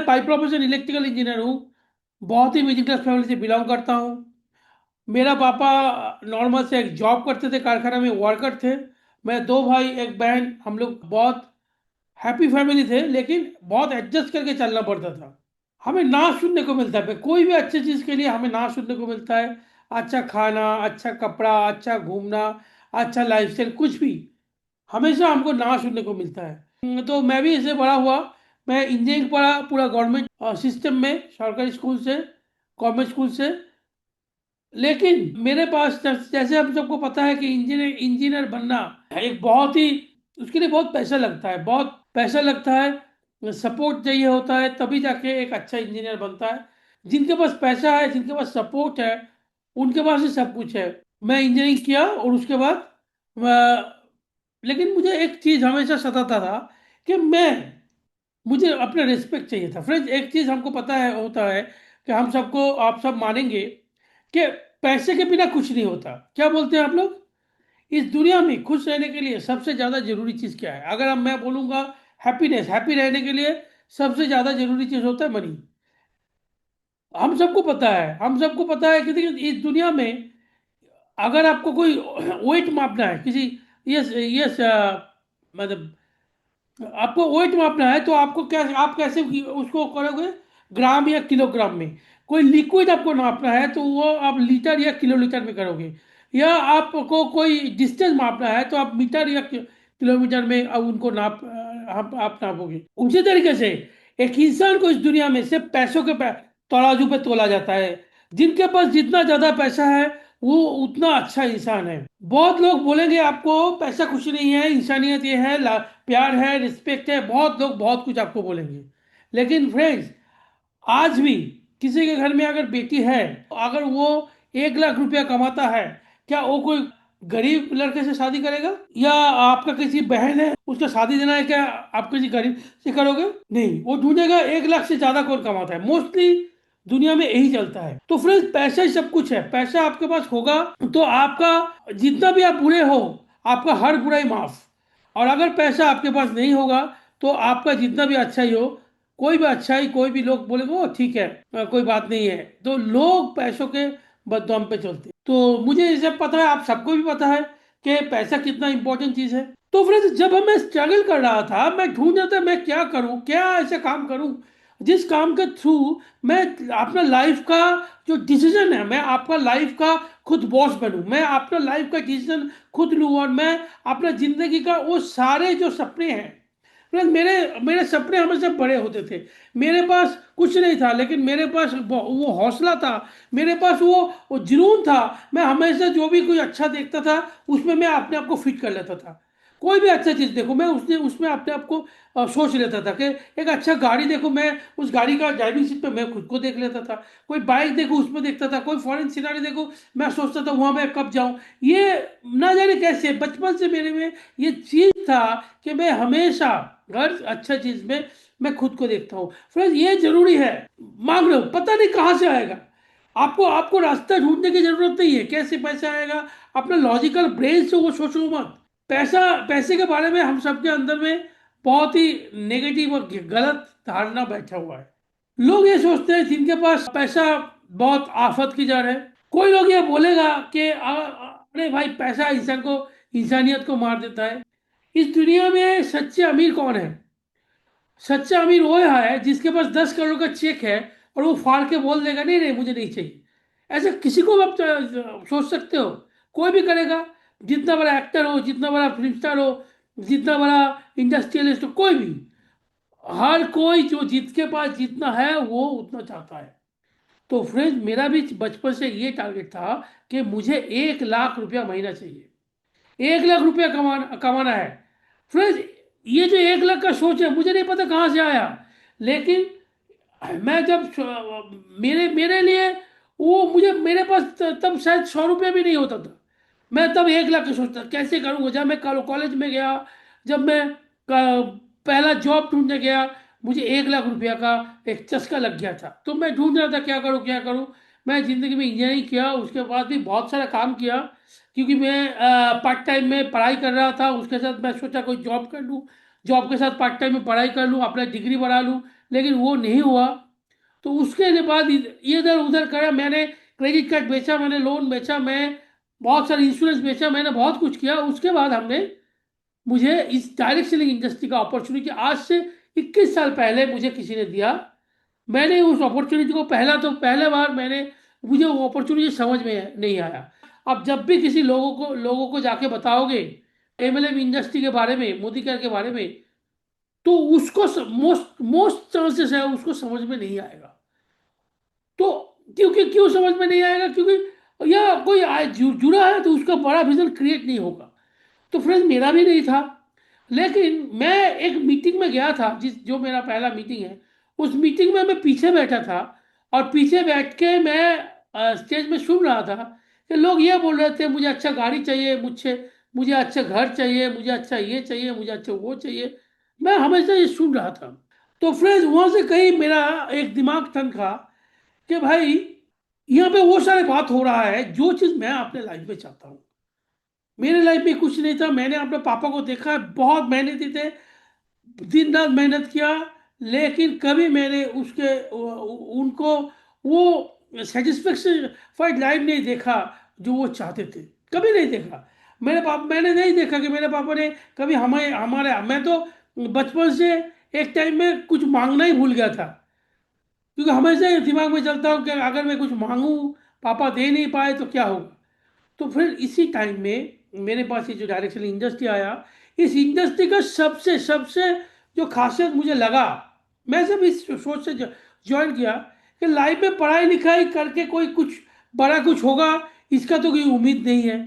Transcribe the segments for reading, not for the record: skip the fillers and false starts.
By profession electrical engineer हूँ। बहुत ही middle class family से बिलोंग करता हूँ। मेरा पापा नॉर्मल से एक जॉब करते थे, कारखाना में वर्कर थे। मैं दो भाई एक बहन, हम लोग बहुत हैप्पी फैमिली थे, लेकिन बहुत एडजस्ट करके चलना पड़ता था। हमें ना सुनने को मिलता है, कोई भी अच्छी चीज़ के लिए हमें ना सुनने को मिलता है। अच्छा खाना, अच्छा कपड़ा, अच्छा घूमना, अच्छा लाइफस्टाइल, कुछ भी हमेशा हमको ना सुनने को मिलता है। तो मैं भी इससे बड़ा हुआ। मैं इंजीनियरिंग पढ़ा पूरा गवर्नमेंट सिस्टम में, सरकारी स्कूल से, गवर्नमेंट स्कूल से। लेकिन मेरे पास जैसे हम सबको पता है कि इंजीनियर इंजीनियर बनना एक बहुत ही, उसके लिए बहुत पैसा लगता है, बहुत पैसा लगता है, सपोर्ट चाहिए होता है, तभी जाके एक अच्छा इंजीनियर बनता है। जिनके पास पैसा है, जिनके पास सपोर्ट है, उनके पास ही सब कुछ है। मैं इंजीनियरिंग किया और उसके बाद लेकिन मुझे एक चीज़ हमेशा सताता था कि मुझे अपना रिस्पेक्ट चाहिए था। फ्रेंड्स, एक चीज़ हमको पता है, होता है कि हम सबको, आप सब मानेंगे कि पैसे के बिना कुछ नहीं होता। क्या बोलते हैं आप लोग? इस दुनिया में खुश रहने के लिए सबसे ज़्यादा जरूरी चीज़ क्या है? अगर हम मैं बोलूँगा हैप्पीनेस, हैप्पी रहने के लिए सबसे ज़्यादा जरूरी चीज़ होता है मनी। हम सबको पता है, हम सबको पता है कि देखिए, इस दुनिया में अगर आपको कोई वेट मापना है किसी, यस यस, मतलब आपको वेट मापना है, तो आपको क्या, आप कैसे उसको करोगे? ग्राम या किलोग्राम में। कोई लिक्विड आपको नापना है तो वो आप लीटर या किलोलीटर में करोगे। या आपको कोई डिस्टेंस मापना है तो आप मीटर या किलोमीटर में अब उनको आप नापोगे। उसी तरीके से एक इंसान को इस दुनिया में सिर्फ पैसों के तराजू पे तोला जाता है। जिनके पास जितना ज्यादा पैसा है, वो उतना अच्छा इंसान है। बहुत लोग बोलेंगे आपको पैसा कुछ नहीं है, इंसानियत ये है, प्यार है, रिस्पेक्ट है, बहुत लोग बहुत कुछ आपको बोलेंगे। लेकिन फ्रेंड्स, आज भी किसी के घर में अगर बेटी है, अगर वो 1 लाख रुपया कमाता है, क्या वो कोई गरीब लड़के से शादी करेगा? या आपका किसी बहन है, उसका शादी देना है, क्या आप किसी गरीब से करोगे? नहीं, वो ढूंढेगा 1 लाख से ज्यादा कौन कमाता है। मोस्टली दुनिया में यही चलता है। तो फ्रेंड्स, पैसा ही सब कुछ है। पैसा आपके पास होगा तो आपका जितना भी आप बुरे हो, आपका हर बुराई माफ। और अगर पैसा आपके पास नहीं होगा, तो आपका जितना भी अच्छा ही हो, कोई भी अच्छाई, कोई भी लोग बोलेंगे वो ठीक है, कोई बात नहीं है। तो लोग पैसों के बदनाम पे चलते हैं। तो मुझे ये सब पता है, आप सबको भी पता है कि पैसा कितना इंपॉर्टेंट चीज है। तो फ्रेंड्स, जब मैं स्ट्रगल कर रहा था, मैं ढूंढ रहा था मैं क्या करूं, क्या ऐसा काम करूं जिस काम के थ्रू मैं अपना लाइफ का जो डिसीजन है, मैं आपका लाइफ का खुद बॉस बनूं, मैं अपना लाइफ का डिसीजन खुद लूं, और मैं अपना जिंदगी का वो सारे जो सपने हैं। फ्रेंड्स, मेरे मेरे सपने हमेशा बड़े होते थे। मेरे पास कुछ नहीं था, लेकिन मेरे पास वो हौसला था, मेरे पास वो जुनून था। मैं हमेशा जो भी कोई अच्छा देखता था, उसमें मैं अपने आप को फिट कर लेता था। कोई भी अच्छा चीज़ देखो, मैं उसने उसमें अपने आप को सोच लेता था कि एक अच्छा गाड़ी देखो, मैं उस गाड़ी का ड्राइविंग सीट पे मैं खुद को देख लेता था। कोई बाइक देखो, उसमें देखता था। कोई फॉरेन सिनारी देखो, मैं सोचता था वहां मैं कब जाऊं। ये ना जाने कैसे बचपन से मेरे में ये चीज था कि मैं हमेशा हर अच्छा चीज में मैं खुद को देखता हूँ। फ्रेंड्स, ये जरूरी है। मांग लो, पता नहीं कहाँ से आएगा। आपको आपको रास्ता ढूंढने की जरूरत नहीं है, कैसे पैसा आएगा अपना लॉजिकल ब्रेन से वो सोचो मत। पैसा, पैसे के बारे में हम सबके अंदर में बहुत ही नेगेटिव और गलत धारणा बैठा हुआ है। लोग ये सोचते हैं जिनके पास पैसा बहुत आफत की जड़ है। कोई लोग ये बोलेगा कि अरे भाई, पैसा इंसान को, इंसानियत को मार देता है। इस दुनिया में सच्चे अमीर कौन है? सच्चा अमीर वो है जिसके पास 10 करोड़ का चेक है और वो फाड़ के बोल देगा नहीं नहीं मुझे नहीं चाहिए। ऐसा किसी को भी आप सोच सकते हो? कोई भी करेगा। जितना बड़ा एक्टर हो, जितना बड़ा फिल्म स्टार हो, जितना बड़ा इंडस्ट्रियलिस्ट हो, कोई भी, हर कोई जो जिसके पास जितना है वो उतना चाहता है। तो फ्रेंड्स, मेरा भी बचपन से ये टारगेट था कि मुझे 1 लाख रुपया महीना चाहिए। 1 लाख रुपया कमाना कमाना है। फ्रेंड्स, ये जो 1 लाख का सोच है, मुझे नहीं पता कहाँ से आया। लेकिन मैं जब मेरे मेरे लिए वो, मुझे मेरे पास तब शायद 100 रुपया भी नहीं होता था। मैं तब 1 लाख का सोचता कैसे करूँगा। जब मैं कॉलेज में गया, जब मैं पहला जॉब ढूंढने गया, मुझे 1 लाख रुपया का एक चस्का लग गया था। तो मैं ढूंढ रहा था क्या करूँ क्या करूँ। मैं ज़िंदगी में इंजीनियरिंग किया, उसके बाद भी बहुत सारा काम किया, क्योंकि मैं पार्ट टाइम में पढ़ाई कर रहा था। उसके साथ मैं सोचा कोई जॉब कर लूँ, जॉब के साथ पार्ट टाइम में पढ़ाई कर लूँ, अपना डिग्री बढ़ा लूँ। लेकिन वो नहीं हुआ। तो उसके बाद इधर उधर करा मैंने, क्रेडिट कार्ड बेचा मैंने, लोन बेचा मैं, बहुत सारे इंश्योरेंस बेचा मैंने, बहुत कुछ किया। उसके बाद हमने, मुझे इस डायरेक्ट सेलिंग इंडस्ट्री का अपॉर्चुनिटी आज से 21 साल पहले मुझे किसी ने दिया। मैंने उस अपॉर्चुनिटी को, पहले बार मैंने, मुझे वो अपॉर्चुनिटी समझ में नहीं आया। अब जब भी किसी लोगों को जाके बताओगे एमएलएम इंडस्ट्री के बारे में, मोदी केयर के बारे में, तो उसको मोस्ट मोस्ट चांसेस है उसको समझ में नहीं आएगा। तो क्योंकि क्यों समझ में नहीं आएगा? क्योंकि या कोई जुड़ा है तो उसका बड़ा विजन क्रिएट नहीं होगा। तो फ्रेंड्स मेरा भी नहीं था। लेकिन मैं एक मीटिंग में गया था, जो मेरा पहला मीटिंग है, उस मीटिंग में मैं पीछे बैठा था। और पीछे बैठ के मैं स्टेज में सुन रहा था कि लोग ये बोल रहे थे, मुझे अच्छा गाड़ी चाहिए, मुझे अच्छा घर चाहिए, मुझे अच्छा ये चाहिए, मुझे अच्छा वो चाहिए। मैं हमेशा ये सुन रहा था। तो फ्रेंड्स वहां से कहीं मेरा एक दिमाग ठनका कि भाई, यहाँ पे वो सारे बात हो रहा है जो चीज मैं अपने लाइफ में चाहता हूँ। मेरे लाइफ में कुछ नहीं था। मैंने अपने पापा को देखा है, बहुत मेहनती थे, दिन रात मेहनत किया, लेकिन कभी मैंने उनको वो सेटिस्फेक्शन लाइफ नहीं देखा जो वो चाहते थे। कभी नहीं देखा। मैंने नहीं देखा कि मेरे पापा ने कभी हमें हमारे मैं तो बचपन से एक टाइम में कुछ मांगना ही भूल गया था। क्योंकि हमेशा ये दिमाग में चलता हूँ कि अगर मैं कुछ मांगू, पापा दे नहीं पाए तो क्या होगा। तो फिर इसी टाइम में मेरे पास ये जो डायरेक्शन इंडस्ट्री आया, इस इंडस्ट्री का सबसे सबसे जो खासियत मुझे लगा, मैं जब इस सोच से ज्वाइन किया कि लाइफ में पढ़ाई लिखाई करके कोई कुछ बड़ा कुछ होगा, इसका तो कोई उम्मीद नहीं है।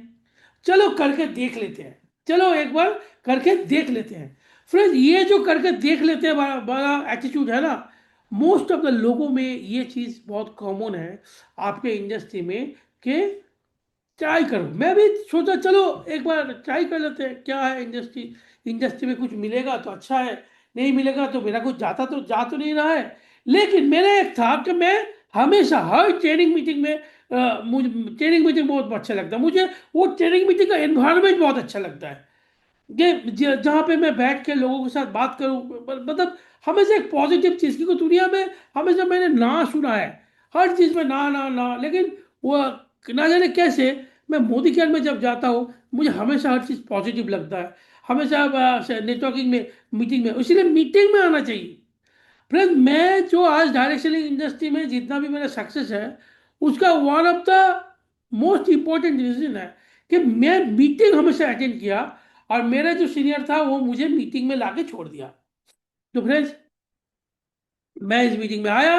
चलो करके देख लेते हैं, चलो एक बार करके देख लेते हैं। फ्रेंड्स ये जो करके देख लेते हैं बड़ा बड़ा एटीट्यूड है ना, मोस्ट ऑफ द लोगों में ये चीज़ बहुत कॉमन है आपके इंडस्ट्री में, कि ट्राई करो। मैं भी सोचा चलो एक बार ट्राई कर लेते हैं, क्या है इंडस्ट्री, इंडस्ट्री में कुछ मिलेगा तो अच्छा है, नहीं मिलेगा तो मेरा कुछ जा तो नहीं रहा है। लेकिन मेरा एक था कि मैं हमेशा हर ट्रेनिंग मीटिंग में, मुझे ट्रेनिंग मीटिंग बहुत अच्छा लगता है। मुझे वो ट्रेनिंग मीटिंग का एनवायरनमेंट बहुत अच्छा लगता है कि जहाँ पे मैं बैठ के लोगों के साथ बात करूँ, मतलब हमेशा एक पॉजिटिव चीज़, क्योंकि दुनिया में हमेशा मैंने ना सुना है, हर चीज़ में ना ना ना। लेकिन वो ना जाने कैसे, मैं मोदी केयर में जब जाता हूँ मुझे हमेशा हर चीज़ पॉजिटिव लगता है। हमेशा नेटवर्किंग में, मीटिंग में, इसीलिए मीटिंग में आना चाहिए। फ्रेंड मैं जो आज डायरेक्ट सेलिंग इंडस्ट्री में जितना भी मेरा सक्सेस है, उसका one of the most important reason है कि मैं मीटिंग हमेशा अटेंड किया, और मेरा जो सीनियर था वो मुझे मीटिंग में लाके छोड़ दिया। तो फ्रेंड्स मैं इस मीटिंग में आया,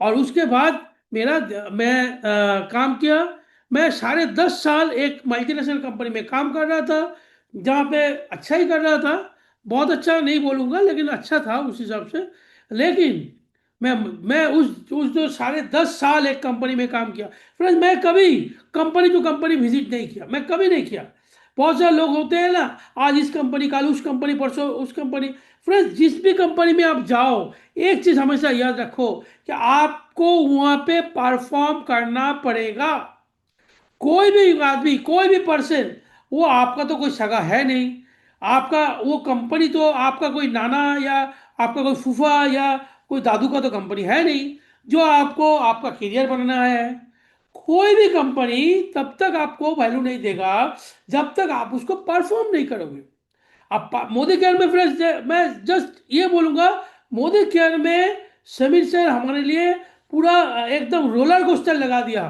और उसके बाद मैं काम किया। मैं 10.5 साल एक मल्टीनेशनल कंपनी में काम कर रहा था, जहाँ पे अच्छा ही कर रहा था। बहुत अच्छा नहीं बोलूँगा, लेकिन अच्छा था उस हिसाब से। लेकिन मैं मैं उस जो 10.5 साल एक कंपनी में काम किया, फ्रेंड्स मैं कभी कंपनी टू कंपनी विजिट नहीं किया, मैं कभी नहीं किया। बहुत सारे लोग होते हैं ना, आज इस कंपनी, कल उस कंपनी, परसों उस कंपनी। फ्रेंड्स जिस भी कंपनी में आप जाओ, एक चीज हमेशा याद रखो कि आपको वहां पे परफॉर्म करना पड़ेगा। कोई भी आदमी, कोई भी पर्सन, वो आपका तो कोई सगा है नहीं। आपका वो कंपनी तो आपका कोई नाना या आपका कोई फूफा या कोई दादू का तो कंपनी है नहीं जो आपको आपका करियर बनाना है। कोई भी कंपनी तब तक आपको वैल्यू नहीं देगा जब तक आप उसको परफॉर्म नहीं करोगे। अब मोदी केयर में फ्रेंड्स, मैं जस्ट ये बोलूंगा, मोदी केयर में समीर सर हमारे लिए पूरा एकदम रोलर कोस्टर लगा दिया।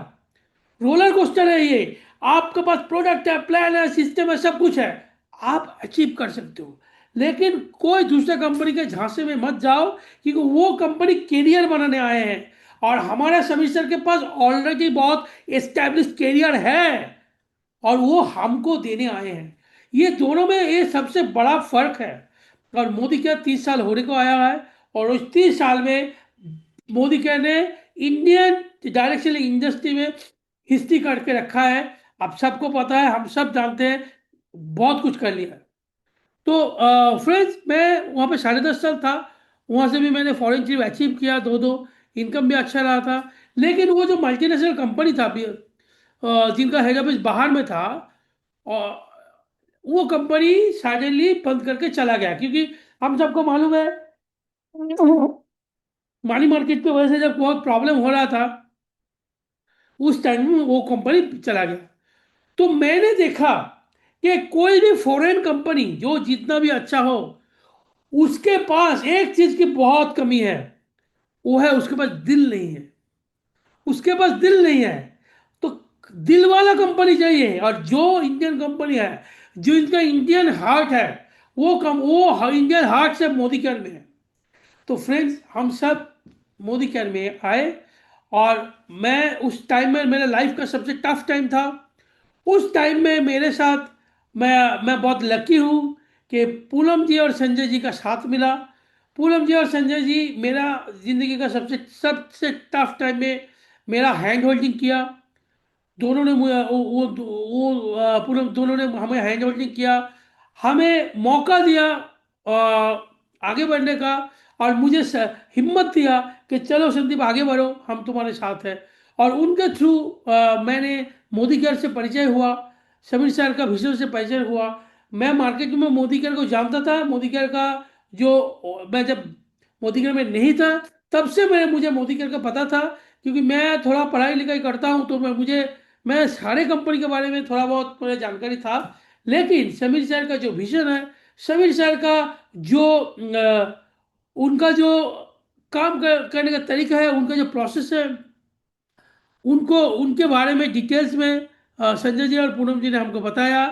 रोलर कोस्टर है ये। आपके पास प्रोडक्ट है, प्लान है, सिस्टम है, सब कुछ है, आप अचीव कर सकते हो। लेकिन कोई दूसरे कंपनी के झांसे में मत जाओ, क्योंकि वो कंपनी कैरियर बनाने आए हैं, और हमारे समीर सर के पास ऑलरेडी बहुत एस्टेब्लिश कैरियर है, और वो हमको देने आए हैं। ये दोनों में ये सबसे बड़ा फर्क है। और मोदी क्या 30 साल होने को आया है, और उस 30 साल में मोदी क्या ने इंडियन डायरेक्ट सेलिंग इंडस्ट्री में हिस्ट्री करके रखा है। अब सबको पता है, हम सब जानते हैं, बहुत कुछ कर लिया है। तो फ्रेंड्स मैं वहाँ पे 10.5 साल था। वहाँ से भी मैंने फॉरेन ट्रिप अचीव किया, दो दो, इनकम भी अच्छा रहा था। लेकिन वो जो मल्टीनेशनल कंपनी था जिनका हेड ऑफिस बाहर में था, और वो कंपनी सडनली बंद करके चला गया, क्योंकि हम सबको मालूम है मनी मार्केट की वजह से जब बहुत प्रॉब्लम हो रहा था, उस टाइम में वो कंपनी चला गया। तो मैंने देखा कि कोई भी फॉरेन कंपनी जो जितना भी अच्छा हो, उसके पास एक चीज की बहुत कमी है, वो है उसके पास दिल नहीं है। उसके पास दिल नहीं है। तो दिल वाला कंपनी चाहिए, और जो इंडियन कंपनी है, जो इनका इंडियन हार्ट है, वो इंडियन हार्ट से मोदी केयर में है। तो फ्रेंड्स, हम सब मोदी केयर में आए, और मैं उस टाइम में, मेरे लाइफ का सबसे टफ टाइम था। उस टाइम में मेरे साथ, मैं बहुत लकी हूँ कि पूनम जी और संजय जी का साथ मिला। पूनम जी और संजय जी मेरा जिंदगी का सबसे सबसे टफ टाइम में मेरा हैंड होल्डिंग किया। दोनों ने पूनम, दोनों ने हमें हैंड होल्डिंग किया, हमें मौका दिया आगे बढ़ने का, और मुझे हिम्मत दिया कि चलो संदीप आगे बढ़ो, हम तुम्हारे साथ हैं। और उनके थ्रू मैंने मोदी केयर से परिचय हुआ, समीर सर का विषय से परिचय हुआ। मैं मार्केट में मोदी केयर को जानता था। मोदी केयर का जो, मैं जब मोदी केयर में नहीं था, तब से मुझे मोदी केयर का पता था, क्योंकि मैं थोड़ा पढ़ाई लिखाई करता हूँ, तो मैं सारे कंपनी के बारे में थोड़ा बहुत मुझे जानकारी था। लेकिन समीर सर का जो विजन है, समीर सर का जो उनका जो करने का तरीका है, उनका जो प्रोसेस है, उनको उनके बारे में डिटेल्स में संजय जी और पूनम जी ने हमको बताया।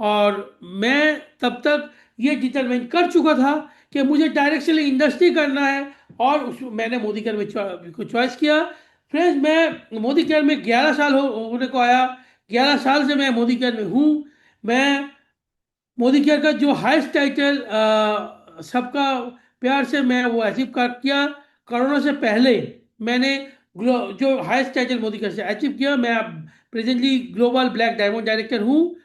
और मैं तब तक ये डिटरमाइन कर चुका था कि मुझे डायरेक्टली इंडस्ट्री करना है, और मैंने मोदी केयर में को चॉइस किया। फ्रेंड्स, मैं मोदी केयर में 11 साल होने को आया। 11 साल से मैं मोदी केयर में हूँ। मैं मोदी केयर का जो हाईएस्ट टाइटल सबका प्यार से मैं वो अचीव कर किया। कोरोना से पहले मैंने जो हाईएस्ट टाइटल मोदी केयर से अचीव किया। मैं अब presently global black diamond director हूँ,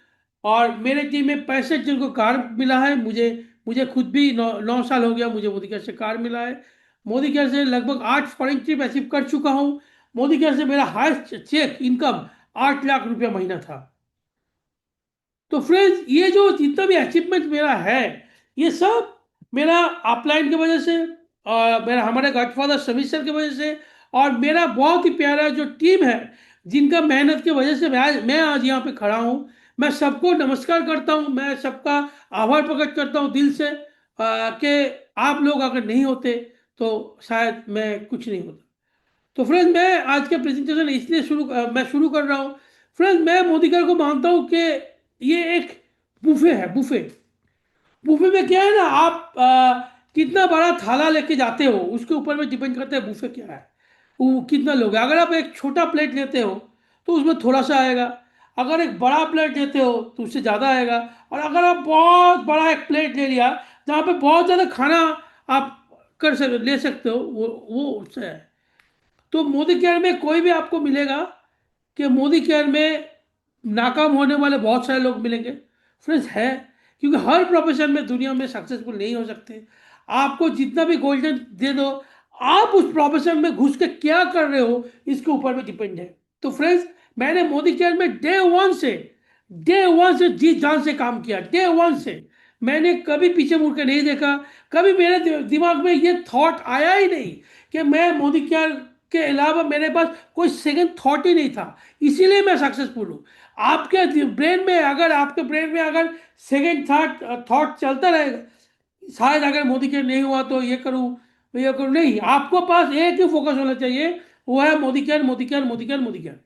और मेरे टीम में 65 जन को कार मिला है। मुझे मुझे खुद भी 9 साल हो गया, मुझे मोदी केयर से कार मिला है। मोदी केयर से लगभग 8 फॉरेन ट्रिप अचीव कर चुका हूँ। मोदी केयर से मेरा हाईएस्ट चेक इनकम 8 लाख रुपया महीना था। तो फ्रेंड्स, ये जो जितना भी अचीवमेंट मेरा है, ये सब मेरा अपलाइन की वजह से, और मेरा हमारे गॉडफादर समीर सर की वजह से, और मेरा बहुत ही प्यारा जो टीम है, जिनका मेहनत की वजह से मैं आज यहाँ पे खड़ा हूँ। मैं सबको नमस्कार करता हूँ, मैं सबका आभार प्रकट करता हूँ दिल से, कि आप लोग अगर नहीं होते तो शायद मैं कुछ नहीं होता। तो फ्रेंड्स, मैं आज का प्रेजेंटेशन इसलिए मैं शुरू कर रहा हूँ। फ्रेंड्स, मैं मोदी कर को मानता हूँ कि ये एक बुफे है, बुफे। बुफे में क्या है ना, आप कितना बड़ा थाला लेके जाते हो, उसके ऊपर में डिपेंड करता है बुफे क्या है, वो कितना लोग हैं। अगर आप एक छोटा प्लेट लेते हो तो उसमें थोड़ा सा आएगा। अगर एक बड़ा प्लेट लेते हो तो उससे ज़्यादा आएगा। और अगर आप बहुत बड़ा एक प्लेट ले लिया, जहाँ पे बहुत ज़्यादा खाना आप ले सकते हो, वो उससे है। तो मोदी केयर में कोई भी आपको मिलेगा, कि मोदी केयर में नाकाम होने वाले बहुत सारे लोग मिलेंगे। फ्रेंड्स, है, क्योंकि हर प्रोफेशन में दुनिया में सक्सेसफुल नहीं हो सकते। आपको जितना भी गोल्डन दे दो, आप उस प्रोफेशन में घुस के क्या कर रहे हो, इसके ऊपर में डिपेंड है। तो फ्रेंड्स, मैंने मोदी केयर में डे वन से जी जान से काम किया। डे वन से मैंने कभी पीछे मुड़ के नहीं देखा। कभी मेरे दिमाग में ये थॉट आया ही नहीं कि मैं मोदी केयर के अलावा मेरे पास कोई सेकंड थॉट ही नहीं था। इसीलिए मैं सक्सेसफुल हूँ। आपके ब्रेन में अगर सेकंड थॉट चलता रहेगा, शायद अगर मोदी केयर नहीं हुआ तो ये करूँ, नहीं, आपको पास एक ही फोकस होना चाहिए, वो है Modi care, Modi care, Modi care, Modi care.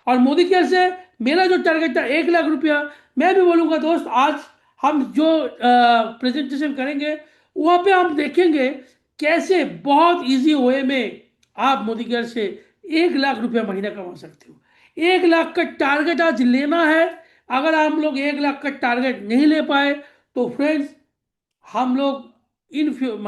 और मोदी केयर से मेरा जो टारगेट था 1 लाख रुपया, मैं भी बोलूँगा दोस्त, आज हम जो प्रेजेंटेशन करेंगे, वहाँ पे हम देखेंगे कैसे बहुत इजी वे में आप मोदी केयर से 1 लाख रुपया महीना कमा सकते हो। 1 लाख का टारगेट आज लेना है। अगर हम लोग 1 लाख का टारगेट नहीं ले पाए, तो फ्रेंड्स, हम लोग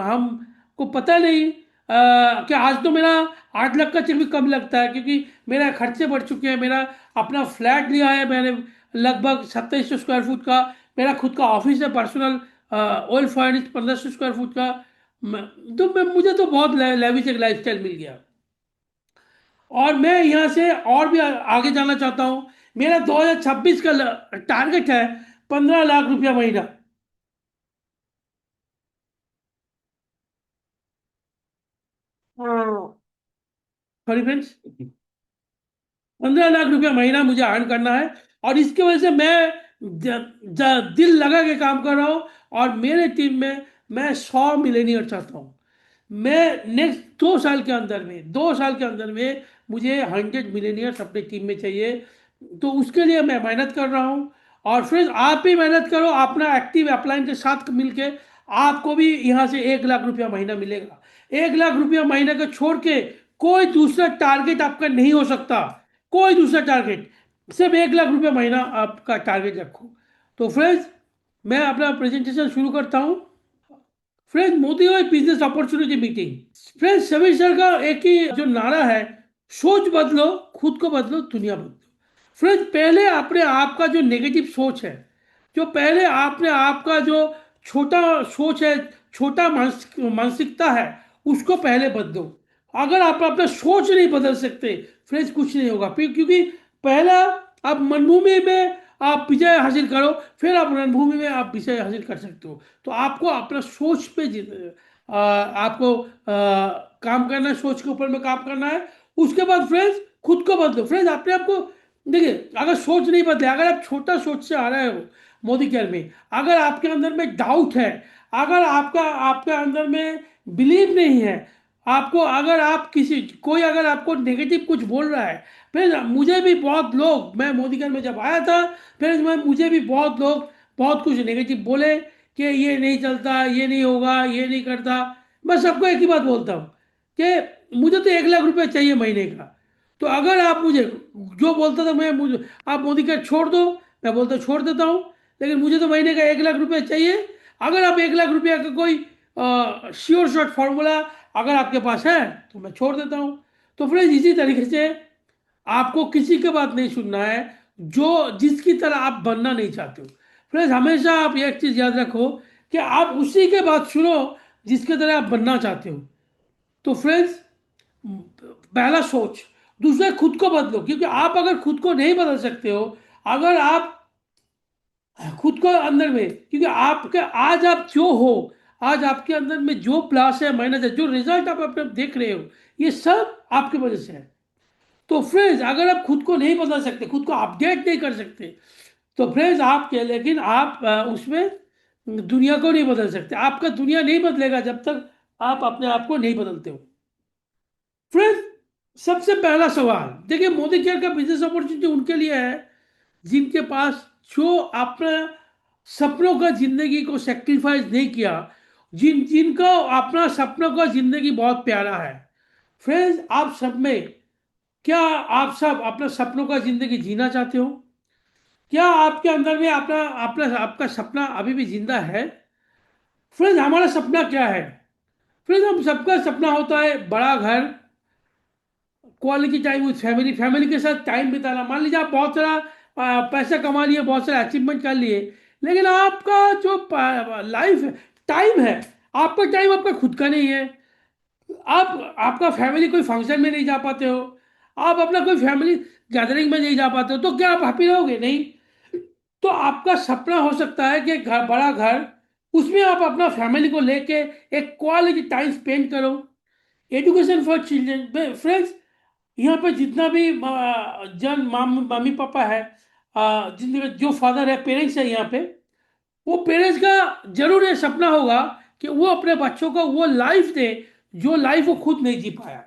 हमको पता नहीं कि आज तो मेरा 8 लाख का चेक भी कम लगता है, क्योंकि मेरा खर्चे बढ़ चुके हैं। मेरा अपना फ्लैट लिया है मैंने, लगभग 2700 स्क्वायर फुट का। मेरा खुद का ऑफिस है personal, oil furnish 1500 square foot का। मुझे तो बहुत लेविश एक लाइफस्टाइल मिल गया। और मैं यहाँ से और भी आगे जाना चाहता हूँ। मेरा 2026 का टारगेट है 15 लाख रुपया महीना। सॉरी फ्रेंड्स, 15 लाख रुपया महीना मुझे अर्न करना है। और इसकी वजह से मैं दिल लगा के काम कर रहा हूँ। और मेरे टीम में मैं 100 मिलेनियर चाहता हूँ। मैं नेक्स्ट 2 साल के अंदर में, 2 साल के अंदर में मुझे 100 मिलेनियर्स अपनी टीम में चाहिए। तो उसके लिए मैं मेहनत कर रहा हूँ। और फिर आप भी मेहनत करो अपना एक्टिव अपलाइन के साथ मिलके। आपको भी यहाँ से 1 लाख रुपया महीना मिलेगा। 1 लाख रुपया महीने को छोड़ के कोई दूसरा टारगेट आपका नहीं हो सकता। कोई दूसरा टारगेट, सिर्फ 1 लाख रुपया महीना आपका टारगेट रखो। तो फ्रेंड्स, मैं अपना प्रेजेंटेशन शुरू करता हूँ। फ्रेंड्स, मोदी और बिजनेस अपॉर्चुनिटी मीटिंग। फ्रेंड्स, सभी सर का एक ही जो नारा है, सोच बदलो, खुद को बदलो, दुनिया बदलो। फ्रेंड्स, पहले अपने आप का जो नेगेटिव सोच है, जो पहले आपने आपका जो छोटा सोच है, छोटा मानसिकता है, उसको पहले बदलो। अगर आप अपना सोच नहीं बदल सकते, फ्रेंड्स, कुछ नहीं होगा। फिर क्योंकि पहला आप मनभूमि में आप विजय हासिल करो, फिर आप रणभूमि में आप विजय हासिल कर सकते हो। तो आपको अपना सोच पे आपको काम करना है, सोच के ऊपर में काम करना है। उसके बाद फ्रेंड्स, खुद को बदलो। फ्रेंड्स, अपने आप को देखिए, अगर सोच नहीं बदले, अगर आप छोटा सोच से आ रहे हो मोदी केयर में, अगर आपके अंदर में डाउट है, अगर आपका आपके अंदर में बिलीव नहीं है, आपको अगर आप किसी कोई अगर आपको नेगेटिव कुछ बोल रहा है, फिर मुझे भी बहुत लोग, मैं मोदी केयर में जब आया था, फिर मुझे भी बहुत लोग बहुत कुछ नेगेटिव बोले कि ये नहीं चलता, ये नहीं होगा, ये नहीं करता। मैं सबको एक ही बात बोलता हूँ कि मुझे तो 1 लाख रुपया चाहिए महीने का। तो अगर आप मुझे जो बोलता था, मैं मुझे आप मोदी का छोड़ दो, मैं बोलता छोड़ देता हूँ। लेकिन मुझे तो महीने का 1 लाख रुपया चाहिए। अगर आप 1 लाख रुपया का कोई श्योर शॉर्ट फॉर्मूला अगर आपके पास है, तो मैं छोड़ देता हूँ। तो फ्रेंड्स, इसी तरीके से आपको किसी की बात नहीं सुनना है, जो जिसकी तरह आप बनना नहीं चाहते हो। फ्रेंड्स, हमेशा आप एक चीज याद रखो कि आप उसी के बात सुनो जिसके तरह आप बनना चाहते हो। तो फ्रेंड्स, पहला सोच, दूसरा खुद को बदलो। क्योंकि आप अगर खुद को नहीं बदल सकते हो, अगर आप खुद को अंदर में, क्योंकि आपके आज आप जो हो, आज आपके अंदर में जो प्लास है, मेहनत है, जो रिजल्ट आप अपने देख रहे हो, ये सब आपकी वजह से है। तो फ्रेंड्स, अगर आप खुद को नहीं बदल सकते, खुद को अपडेट नहीं कर सकते, तो फ्रेंड्स आप क्या, लेकिन आप उसमें दुनिया को नहीं बदल सकते। आपका दुनिया नहीं बदलेगा जब तक आप अपने आप को नहीं बदलते हो। फ्रेंड्स, सबसे पहला सवाल देखिए, मोदी केयर का बिजनेस अपॉर्चुनिटी उनके लिए है जिनके पास जो अपना सपनों का जिंदगी को सेक्रीफाइस नहीं किया, जिनका अपना सपनों का जिंदगी बहुत प्यारा है। फ्रेंड्स, आप सब में, क्या आप सब अपना सपनों का जिंदगी जीना चाहते हो? क्या आपके अंदर में अपना अपना आपका सपना अभी भी जिंदा है? फ्रेंड्स, हमारा सपना क्या है? फ्रेंड्स, हम सबका सपना होता है बड़ा घर, quality time with family, family के साथ टाइम बिताना। मान लीजिए आप बहुत सारा पैसा कमा लिए, बहुत सारा अचीवमेंट कर लिए, लेकिन आपका जो लाइफ है, टाइम है, आपका टाइम आपका खुद का नहीं है। आप आपका फैमिली कोई फंक्शन में नहीं जा पाते हो, आप अपना कोई फैमिली गैदरिंग में नहीं जा पाते हो, तो क्या आप हैप्पी रहोगे? नहीं। तो आपका सपना हो सकता है कि घर, बड़ा घर, उसमें आप अपना फैमिली को लेके एक क्वालिटी टाइम स्पेंड करो। Education for children. फ्रेंड्स, यहाँ पे जितना भी मम्मी पापा है, जिनके जो फादर है, पेरेंट्स है यहाँ पे, वो पेरेंट्स का जरूर ये सपना होगा कि वो अपने बच्चों को वो लाइफ दे जो लाइफ वो खुद नहीं जी पाया।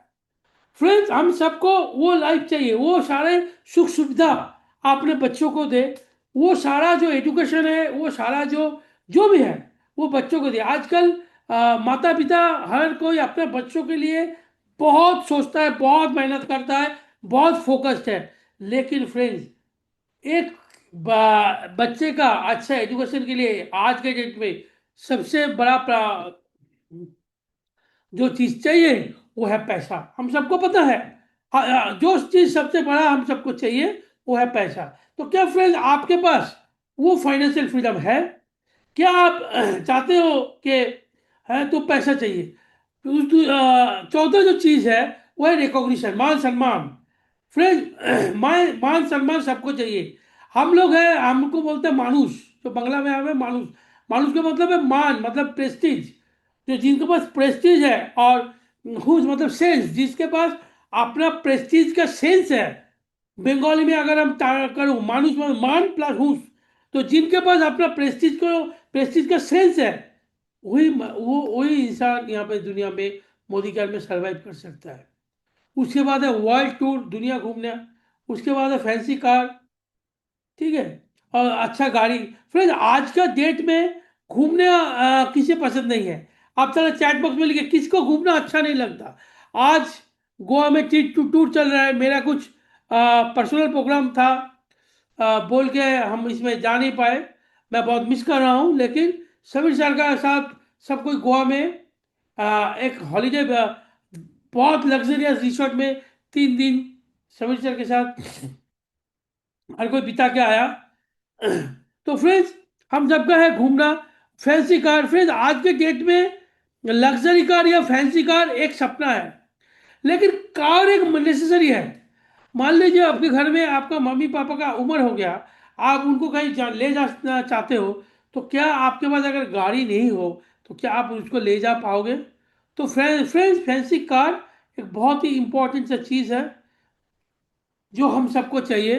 फ्रेंड्स, हम सबको वो लाइफ चाहिए, वो सारे सुख सुविधा अपने बच्चों को दे, वो सारा जो एजुकेशन है, वो सारा जो जो भी है, वो बच्चों को दे। आजकल माता पिता हर कोई अपने बच्चों के लिए बहुत सोचता है, बहुत मेहनत करता है, बहुत फोकस्ड है। लेकिन फ्रेंड्स, एक बच्चे का अच्छा एजुकेशन के लिए आज के डेट में सबसे बड़ा जो चीज चाहिए वो है पैसा। हम सबको पता है। जो चीज सबसे बड़ा हम सबको चाहिए वो है पैसा। तो क्या फ्रेंड्स, आपके पास वो फाइनेंशियल फ्रीडम है? क्या आप चाहते हो कि है तो पैसा चाहिए? चौथा जो चीज है वो है रिकॉग्निशन, मान सम्मान। फ्रेंड्स, मान सम्मान सबको चाहिए। हम लोग हैं, हमको बोलते हैं मानुष, जो बंगला में हमें मानुष, मानुष का मतलब है मान, मतलब प्रेस्टीज। जो जिनके पास प्रेस्टीज है और हुज मतलब सेंस, जिसके पास अपना प्रेस्टीज का सेंस है। बंगाली में अगर हम करूँ, मानुष मतलब मान प्लस हुस, तो जिनके पास अपना प्रेस्टीज का सेंस है, वही इंसान यहाँ पे दुनिया में मोदी कार में सरवाइव कर सकता है। उसके बाद है वर्ल्ड टूर, दुनिया घूमना। उसके बाद है फैंसी कार, ठीक है, और अच्छा गाड़ी। फ्रेंड आज का डेट में घूमने किसे पसंद नहीं है? आप चलो चैट बॉक्स में लिखे किसको घूमना अच्छा नहीं लगता। आज गोवा में टूर चल रहा है, मेरा कुछ पर्सनल प्रोग्राम था, बोल के हम इसमें जा नहीं पाए। मैं बहुत मिस कर रहा हूँ, लेकिन समीर सर का साथ सब कोई गोवा में एक हॉलीडे, बहुत लग्जरियस रिसोर्ट में 3 दिन समीर सर के साथ हर कोई बिता के आया। तो फ्रेंड्स, हम सबका है घूमना। फैंसी कार, फ्रेंड्स आज के डेट में लग्जरी कार या फैंसी कार एक सपना है, लेकिन कार एक नेसेसरी है। मान लीजिए आपके घर में आपका मम्मी पापा का उम्र हो गया, आप उनको कहीं ले जाना चाहते हो, तो क्या आपके पास अगर गाड़ी नहीं हो तो क्या आप उसको ले जा पाओगे? तो फ्रेंड्स, फैंसी कार एक बहुत ही इंपॉर्टेंट सा चीज़ है जो हम सबको चाहिए।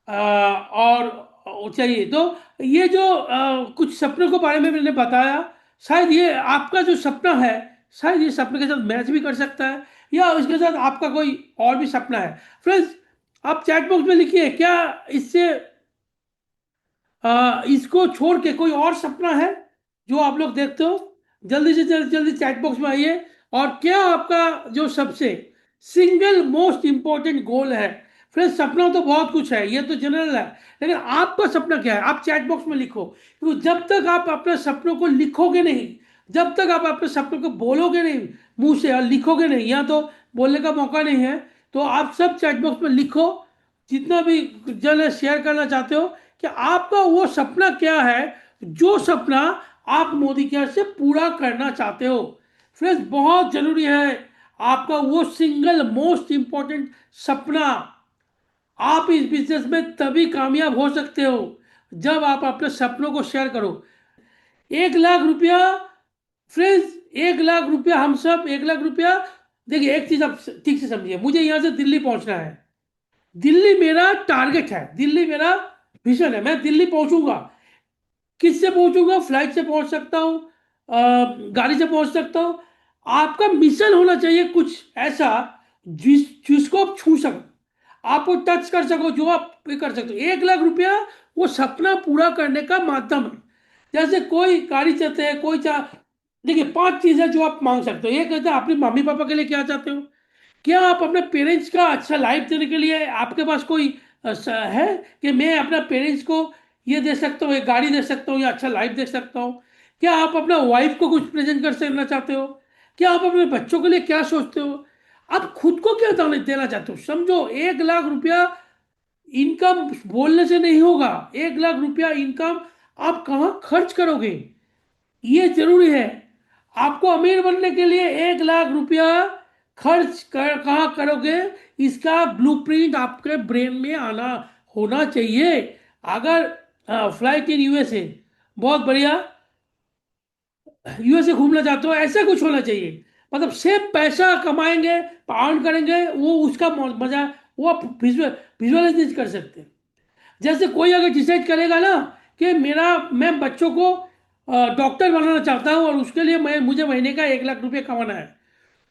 और चाहिए तो ये जो कुछ सपनों के बारे में मैंने बताया, शायद ये आपका जो सपना है, शायद ये सपने के साथ मैच भी कर सकता है, या उसके साथ आपका कोई और भी सपना है। फ्रेंड्स, आप चैट बॉक्स में लिखिए क्या इससे इसको छोड़ के कोई और सपना है जो आप लोग देखते हो। जल्दी से जल्दी चैट बॉक्स में आइए। और क्या आपका जो सबसे सिंगल मोस्ट इंपॉर्टेंट गोल है? फ्रेंड्स, सपना तो बहुत कुछ है, ये तो जनरल है, लेकिन आपका सपना क्या है? आप चैट बॉक्स में लिखो, क्योंकि जब तक आप अपने सपनों को लिखोगे नहीं, जब तक आप अपने सपनों को बोलोगे नहीं मुंह से और लिखोगे नहीं, या तो बोलने का मौका नहीं है, तो आप सब चैट बॉक्स में लिखो, जितना भी जन शेयर करना चाहते हो कि आपका वो सपना क्या है, जो सपना आप मोदी केयर से पूरा करना चाहते हो। फ्रेंड्स, बहुत जरूरी है आपका वो सिंगल मोस्ट इंपॉर्टेंट सपना। आप इस बिजनेस में तभी कामयाब हो सकते हो जब आप अपने सपनों को शेयर करो। 1 लाख रुपया, फ्रेंड्स, 1 लाख रुपया, हम सब 1 लाख रुपया। देखिए एक चीज आप ठीक से समझिए, मुझे यहां से दिल्ली पहुंचना है। दिल्ली मेरा टारगेट है, दिल्ली मेरा विजन है, मैं दिल्ली पहुंचूंगा। किससे पहुंचूंगा? फ्लाइट से पहुंच सकता हूँ, गाड़ी से पहुंच सकता हूँ। आपका मिशन होना चाहिए कुछ ऐसा जिसको आप छू सको, आप वो टच कर सको, जो आप पे कर सकते हो। 1 लाख रुपया वो सपना पूरा करने का माध्यम है। जैसे कोई गाड़ी चाहते हैं, कोई देखिए 5 चीजें जो आप मांग सकते हो। ये कहते हैं अपने मम्मी पापा के लिए क्या चाहते हो? क्या आप अपने पेरेंट्स का अच्छा लाइफ देने के लिए आपके पास कोई है कि मैं अपना पेरेंट्स को ये दे सकता हूँ, एक गाड़ी दे सकता हूँ या अच्छा लाइफ दे सकता हूँ? क्या आप अपना वाइफ को कुछ प्रेजेंट कर सकना चाहते हो? क्या आप अपने बच्चों के लिए क्या सोचते हो? आप खुद को क्या देना चाहते हो? समझो, 1 लाख रुपया इनकम बोलने से नहीं होगा। 1 लाख रुपया इनकम आप कहाँ खर्च करोगे, ये जरूरी है। आपको अमीर बनने के लिए 1 लाख रुपया खर्च कहाँ करोगे, इसका ब्लूप्रिंट आपके ब्रेन में आना होना चाहिए। अगर फ्लाइट इन यूएसए, बहुत बढ़िया, यूएसए घूमना चाहते हो, ऐसा कुछ होना चाहिए। मतलब सिर्फ पैसा कमाएंगे, अर्न करेंगे, वो उसका मजा वो आप विजुअलाइज कर सकते हैं। जैसे कोई अगर डिसाइड करेगा ना कि मैं बच्चों को डॉक्टर बनाना चाहता हूँ और उसके लिए मुझे महीने का 1 लाख रुपया कमाना है,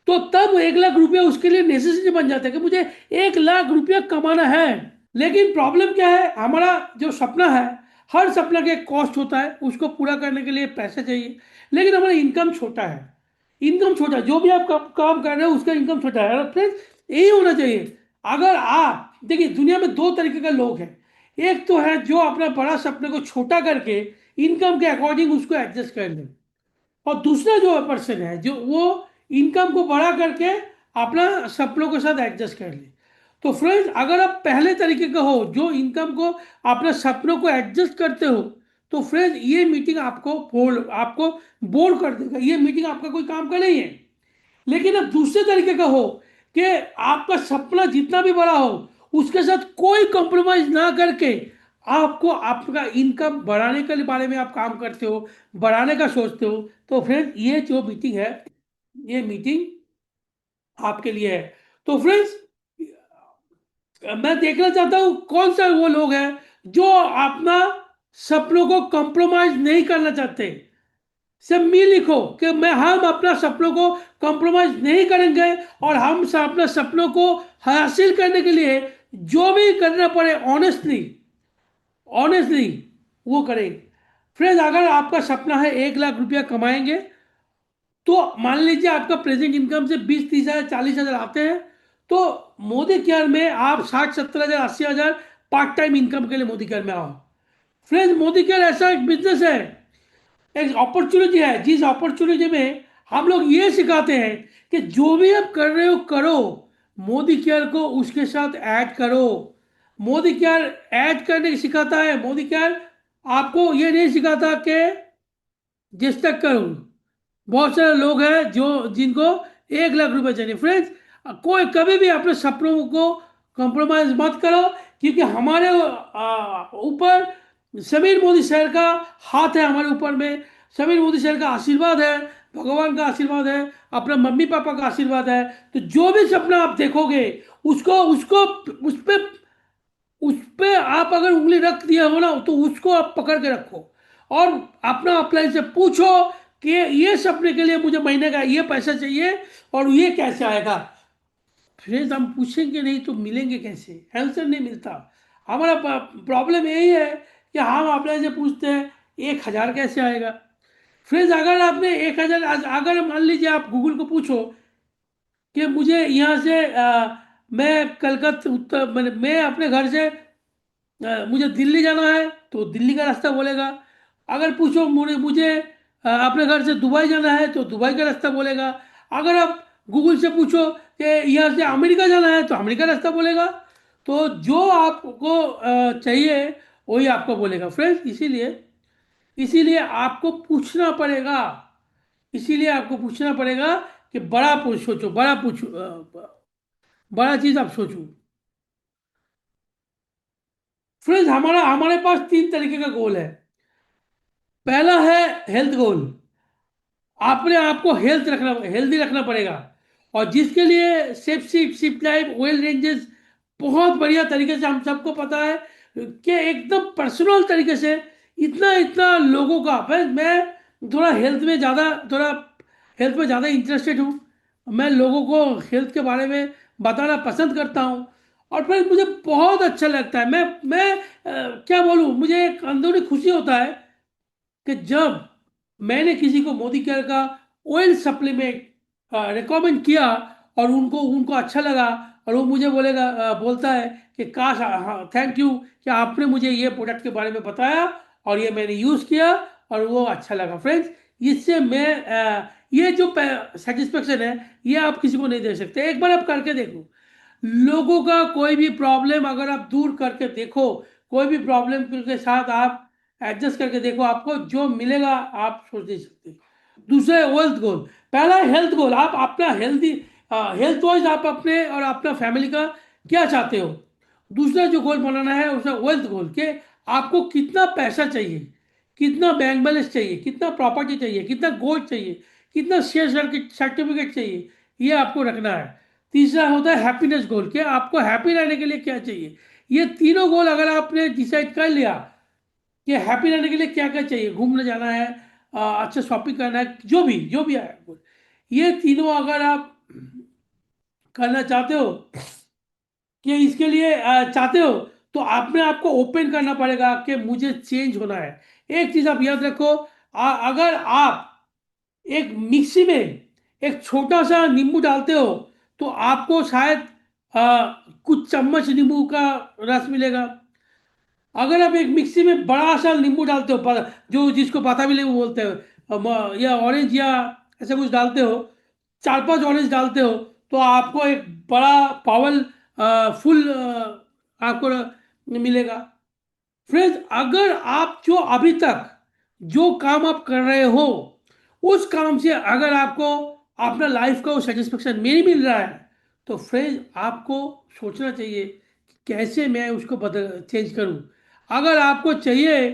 तो तब 1 लाख रुपया उसके लिए नेसेसिटी बन जाता है कि मुझे 1 लाख रुपया कमाना है। लेकिन प्रॉब्लम क्या है, हमारा जो सपना है, हर सपना का एक कॉस्ट होता है, उसको पूरा करने के लिए पैसे चाहिए। लेकिन हमारा इनकम छोटा है, इनकम छोटा है, जो भी आप काम कर रहे हो उसका इनकम छोटा है। और फ्रेंड्स, यही होना चाहिए। अगर आप देखिए, दुनिया में 2 तरीके के लोग हैं। एक तो है जो अपना बड़ा सपने को छोटा करके इनकम के अकॉर्डिंग उसको एडजस्ट कर ले, और दूसरा जो पर्सन है जो वो इनकम को बड़ा करके अपना सपनों के साथ एडजस्ट कर ले। तो फ्रेंड्स, अगर आप पहले तरीके का हो जो इनकम को अपने सपनों को एडजस्ट करते हो, तो फ्रेंड्स ये मीटिंग आपको बोर कर देगा, ये मीटिंग आपका कोई काम का नहीं है। लेकिन अब दूसरे तरीके का हो कि आपका सपना जितना भी बड़ा हो, उसके साथ कोई कॉम्प्रोमाइज ना करके आपको आपका इनकम बढ़ाने के बारे में आप काम करते हो, बढ़ाने का सोचते हो, तो फ्रेंड ये जो मीटिंग है, ये मीटिंग आपके लिए है। तो फ्रेंड्स, मैं देखना चाहता हूं कौन सा वो लोग हैं जो अपना सपनों को कॉम्प्रोमाइज नहीं करना चाहते। सब मिल लिखो कि मैं हम अपना सपनों को कॉम्प्रोमाइज नहीं करेंगे, और हम अपने सपनों को हासिल करने के लिए जो भी करना पड़े ऑनेस्टली, ऑनेस्टली वो करेंगे। फ्रेंड्स, अगर आपका सपना है 1 लाख रुपया कमाएंगे, तो मान लीजिए आपका प्रेजेंट इनकम से 20, 30 हजार, 40 हजार आते हैं, तो मोदी केयर में आप 60, 70 हजार, 80 हजार पार्ट टाइम इनकम के लिए मोदी केयर में आओ। फ्रेंड्स, मोदी केयर ऐसा एक बिजनेस है, एक अपॉर्चुनिटी है, जिस अपॉर्चुनिटी में हम लोग ये सिखाते हैं कि जो भी आप कर रहे हो करो, मोदी केयर को उसके साथ ऐड करो। मोदी केयर ऐड करने की सिखाता है। मोदी केयर आपको ये नहीं सिखाता कि जिस तक करूं। बहुत सारे लोग हैं जो जिनको 1 लाख रुपए चाहिए। फ्रेंड्स, कोई कभी भी अपने सपनों को कॉम्प्रोमाइज मत करो, क्योंकि हमारे ऊपर समीर मोदी सर का हाथ है, हमारे ऊपर में समीर मोदी सर का आशीर्वाद है, भगवान का आशीर्वाद है, अपना मम्मी पापा का आशीर्वाद है। तो जो भी सपना आप देखोगे, उसको उसको उस पे आप अगर उंगली रख दिया हो ना, तो उसको आप पकड़ के रखो, और अपना अपलाइन से पूछो कि ये सपने के लिए मुझे महीने का ये पैसा चाहिए और ये कैसे आएगा। फ्रेंड्स, हम पूछेंगे नहीं तो मिलेंगे कैसे, आंसर नहीं मिलता। हमारा प्रॉब्लम यही है कि हम अपने से पूछते हैं 1 हजार कैसे आएगा। फ्रेंड्स, अगर आपने 1 हजार, अगर मान लीजिए आप गूगल को पूछो कि मुझे यहाँ से मैं कलकत्ता उत्तर मैं अपने घर से मुझे दिल्ली जाना है, तो दिल्ली का रास्ता बोलेगा। अगर पूछो मुझे मुझे अपने घर से दुबई जाना है, तो दुबई का रास्ता बोलेगा। अगर आप गूगल से पूछो कि यहाँ से अमेरिका जाना है, तो अमेरिका रास्ता बोलेगा। तो जो आपको चाहिए वही आपको बोलेगा। फ्रेंड्स, इसीलिए इसीलिए आपको पूछना पड़ेगा। इसीलिए आपको पूछना पड़ेगा कि बड़ा सोचो, बड़ा पूछो, बड़ा चीज आप सोचो। फ्रेंड्स, हमारा हमारे पास 3 तरीके का गोल है। पहला है हेल्थ गोल। अपने आप को हेल्दी रखना पड़ेगा, और जिसके लिए safe seat sip life oil ranges बहुत बढ़िया तरीके से हम सबको पता है कि एकदम पर्सनल तरीके से इतना इतना लोगों का मैं थोड़ा हेल्थ में ज़्यादा थोड़ा हेल्थ में ज़्यादा इंटरेस्टेड हूँ। मैं लोगों को हेल्थ के बारे में बताना पसंद करता हूँ, और फिर मुझे बहुत अच्छा लगता है। मैं क्या बोलूँ, मुझे एक अंदरूनी खुशी होता है कि जब मैंने किसी को मोदी केयर का ऑयल सप्लीमेंट रिकमेंड किया, और उनको उनको अच्छा लगा, और वो मुझे बोलता है कि काश, हाँ थैंक यू कि आपने मुझे ये प्रोडक्ट के बारे में बताया, और ये मैंने यूज़ किया और वो अच्छा लगा। फ्रेंड्स, इससे मैं ये जो सेटिस्फेक्शन है, ये आप किसी को नहीं दे सकते। एक बार आप करके देखो, लोगों का कोई भी प्रॉब्लम अगर आप दूर करके देखो, कोई भी प्रॉब्लम के साथ आप एडजस्ट करके देखो, आपको जो मिलेगा आप सोच नहीं सकते। दूसरा है वेल्थ गोल। पहला है हेल्थ गोल। आप अपना हेल्थ वाइज आप अपने और अपना फैमिली का क्या चाहते हो। दूसरा जो गोल बनाना है उसका वेल्थ गोल, के आपको कितना पैसा चाहिए, कितना बैंक बैलेंस चाहिए, कितना प्रॉपर्टी चाहिए, कितना गोल्ड चाहिए, कितना शेयर सर्टिफिकेट चाहिए, ये आपको रखना है। तीसरा होता है हैप्पीनेस गोल, कि आपको हैप्पी रहने के लिए क्या चाहिए। ये तीनों गोल अगर आपने डिसाइड कर लिया कि हैप्पी रहने के लिए क्या क्या चाहिए, घूमने जाना है, अच्छा शॉपिंग करना है, जो भी है गोल, ये तीनों अगर आप करना चाहते हो, कि इसके लिए चाहते हो, तो आपने आपको ओपन करना पड़ेगा कि मुझे चेंज होना है। एक चीज आप याद रखो, अगर आप एक मिक्सी में एक छोटा सा नींबू डालते हो, तो आपको शायद कुछ चम्मच नींबू का रस मिलेगा। अगर आप एक मिक्सी में बड़ा सा नींबू डालते हो, जो जिसको पता भी नींबू बोलते हो, या ऑरेंज या ऐसा कुछ डालते हो, 4 5 ऑरेंज डालते हो, तो आपको एक बड़ा पावल फुल आपको मिलेगा। फ्रेंड्स, अगर आप जो अभी तक जो काम आप कर रहे हो, उस काम से अगर आपको अपना लाइफ का वो सेटिस्फेक्शन नहीं मिल रहा है, तो फ्रेंड्स आपको सोचना चाहिए कि कैसे मैं उसको बदल चेंज करूं। अगर आपको चाहिए